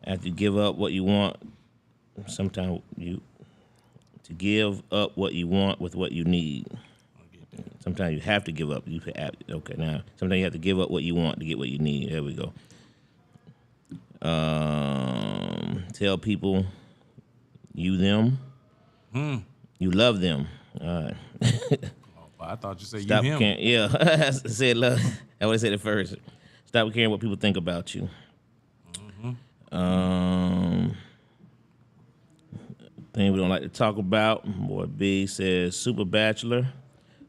have to give up what you want. Sometimes you to give up what you want with what you need. Sometimes you have to give up. Okay, now sometimes you have to give up what you want to get what you need. There we go. Tell people you them. You love them. All right. I thought you said Stop you him. caring. Yeah, I said love. I would have said it first. Stop caring what people think about you. Thing we don't like to talk about. Boy B says Super Bachelor,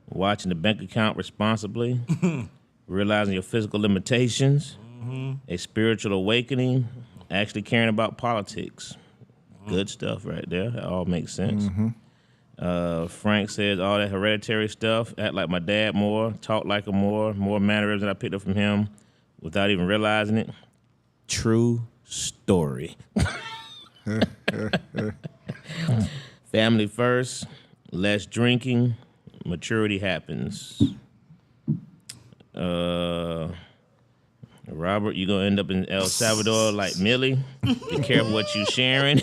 watching the bank account responsibly, realizing your physical limitations, a spiritual awakening, actually caring about politics. Good stuff right there. That all makes sense. Frank says all that hereditary stuff, act like my dad more, talk like him more mannerisms that I picked up from him without even realizing it. True story. Family first, less drinking, maturity happens. Robert, you gonna end up in El Salvador like Millie. Be careful what you sharing.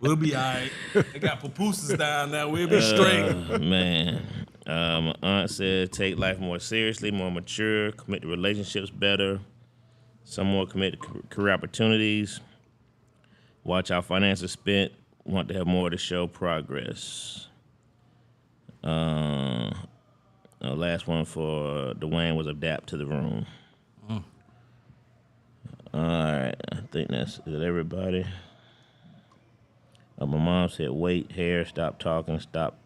We'll be all right. They got pupusas down there. We'll be straight. Man. My aunt said take life more seriously, more mature, commit to relationships better, some more committed to career opportunities, watch how finances spent, want to have more to show progress. Last one for Dwayne was adapt to the room. All right, I think is it everybody? My mom said wait, hair, stop talking, stop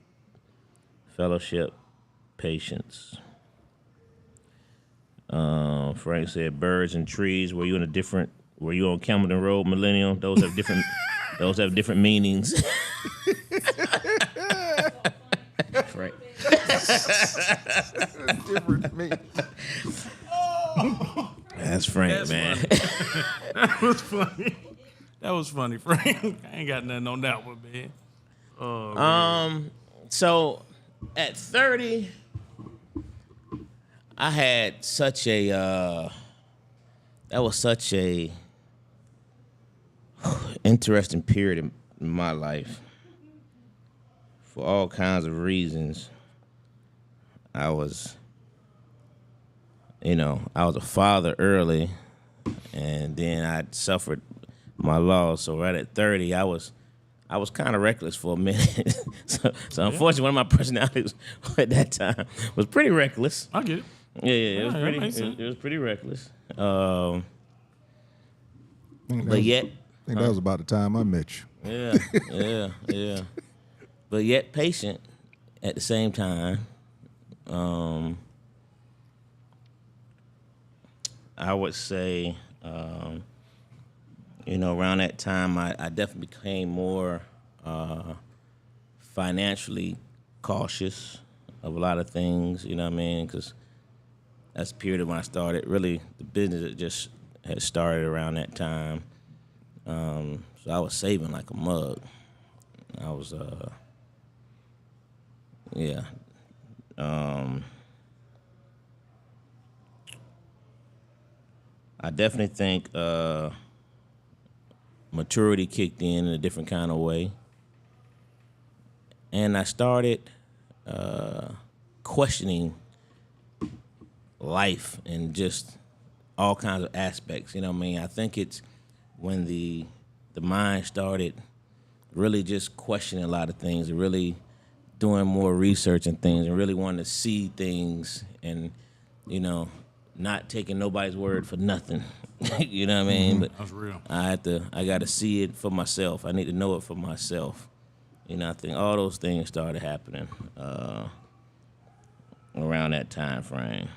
fellowship, patience. Frank said birds and trees. Were you on Camden Road, Millennial? Those have different meanings. Frank. Different me. That's Frank, man. That was funny. That was funny, Frank. I ain't got nothing on that one, man. So at 30, I had such a that was such a interesting period in my life for all kinds of reasons. I was a father early, and then I suffered my loss. So right at 30, I was kind of reckless for a minute. so unfortunately, one of my personalities at that time was pretty reckless. I get it. Yeah, it was pretty reckless. But yet, I think that was about the time I met you. yeah. But yet patient at the same time, I would say, around that time, I definitely became more financially cautious of a lot of things, you know what I mean? Because that's the period when I started. Really, the business just had started around that time. So I was saving like a mug. I was, yeah. I definitely think maturity kicked in a different kind of way. And I started questioning life and just all kinds of aspects, you know what I mean? I think it's when the mind started really just questioning a lot of things and really doing more research and things and really wanting to see things and, not taking nobody's word for nothing. You know what I mean? But That's real. I got to see it for myself. I need to know it for myself. I think all those things started happening around that time frame.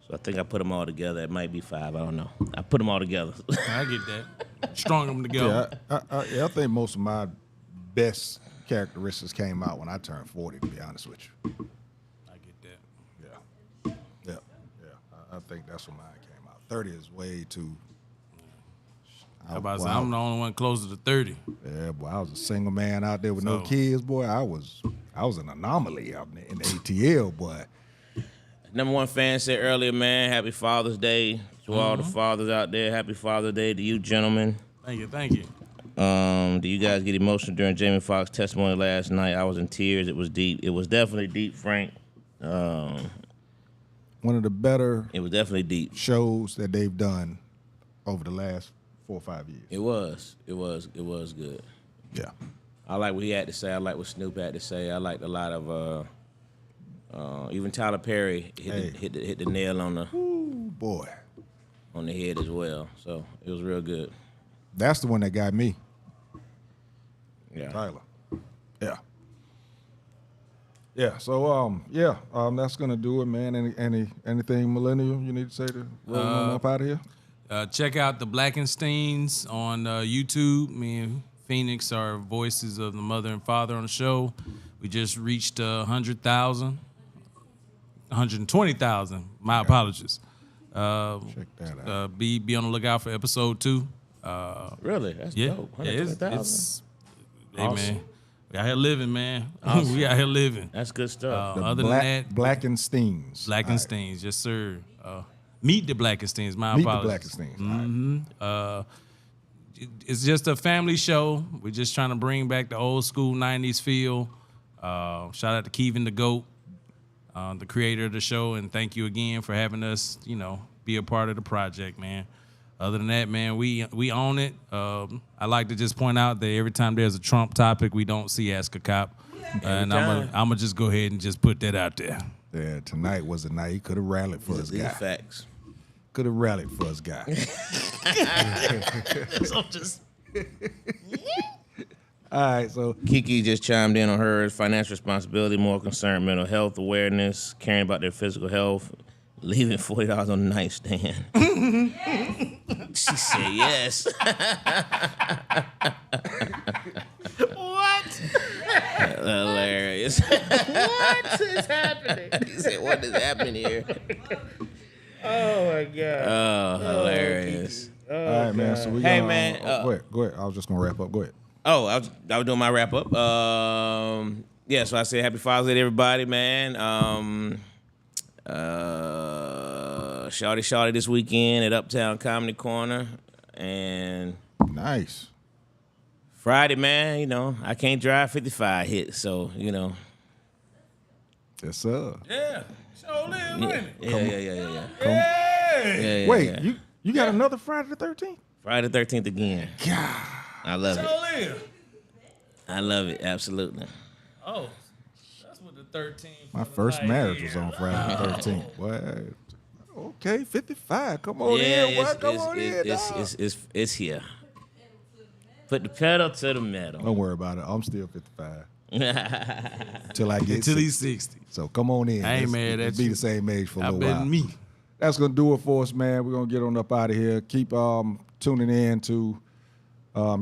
So I think I put them all together. It might be 5. I don't know. I put them all together. I get that. Strung them together. I think most of my best characteristics came out when I turned 40, to be honest with you. I get that. Yeah. I think that's when mine came out. 30 is way too. I'm the only one closer to 30. Yeah, boy, I was a single man out there with no kids, boy. I was an anomaly out in the ATL, boy. Number one fan said earlier, man, happy Father's Day to all the fathers out there. Happy Father's Day to you, gentlemen. Thank you. Do you guys get emotional during Jamie Foxx's testimony last night? I was in tears. It was deep. It was definitely deep, Frank. One of the better It was definitely deep. shows that they've done over the last 4 or 5 years. It was good. Yeah. I like what he had to say. I like what Snoop had to say. I liked a lot of even Tyler Perry hit the nail on the Boy. on the head as well. So it was real good. That's the one that got me. Yeah. Tyler. Yeah. Yeah. So that's gonna do it, man. Anything millennial you need to say to roll on up out of here? Check out the Blackensteins on YouTube. Me and Phoenix are voices of the mother and father on the show. We just reached 100,000. 120,000. My apologies. Check that out. Be on the lookout for episode 2. Really? That's dope. it's 120,000. hey Awesome. man, we out here living, man. Awesome. We out here living. That's good stuff. Other than that, Blackensteins. Blackensteins, yes sir. Meet the Blackensteins. My Meet the apologies. Blackensteins. It's just a family show. We're just trying to bring back the old school 90s feel. Shout out to Kevin the GOAT, the creator of the show, and thank you again for having us, be a part of the project, man. Other than that, man, we own it. I like to just point out that every time there's a Trump topic, we don't see Ask a Cop. And I'm gonna just go ahead and just put that out there. Yeah, tonight was a night he could have rallied for us These guy. facts. Could have rallied for us guy. So just All right, so Kiki just chimed in on hers. Financial responsibility, more concern, mental health awareness, caring about their physical health, leaving $40 on the nightstand. She said yes. What? Hilarious. What is happening? He said, what is happening here? Oh my God. Oh, hilarious. all right, man. So we Hey, gonna, man, go ahead. I was just gonna wrap up. Go ahead. Oh, I was doing my wrap up. Yeah, so I said happy Father's Day to everybody, man. Shawty this weekend at Uptown Comedy Corner. And Nice. Friday, man, I can't drive 55 hit, so, Yes, sir. Yeah. Show live, ain't it? Yeah. Hey. Wait, you got another Friday the 13th? Friday the 13th again. God. I love Show it. live. I love it, absolutely. Oh, that's what the 13th. My first marriage was on Friday the 13th. What? Okay, 55. Come on in. What? Come on in. dog. It's here. Put the pedal to the metal. Don't worry about it. I'm still 55. Till I get Until 60. he's 60. So come on in. I ain't Let's- mad let's at be you. the same age for a I little bet while. me. That's gonna do it for us, man. We're gonna get on up out of here. Keep tuning in to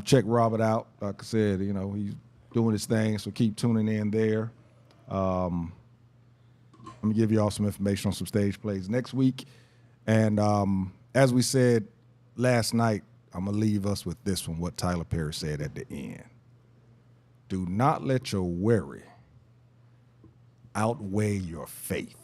check Robert out. Like I said, he's doing his thing, so keep tuning in there. I'm gonna give you all some information on some stage plays next week. And as we said last night, I'm gonna leave us with this one, what Tyler Perry said at the end. Do not let your worry outweigh your faith.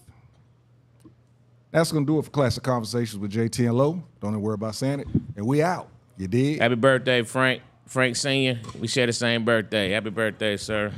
That's going to do it for Classic Conversations with JT and Low. Don't even worry about saying it. And we out. You dig? Happy birthday, Frank. Frank Sr. We share the same birthday. Happy birthday, sir.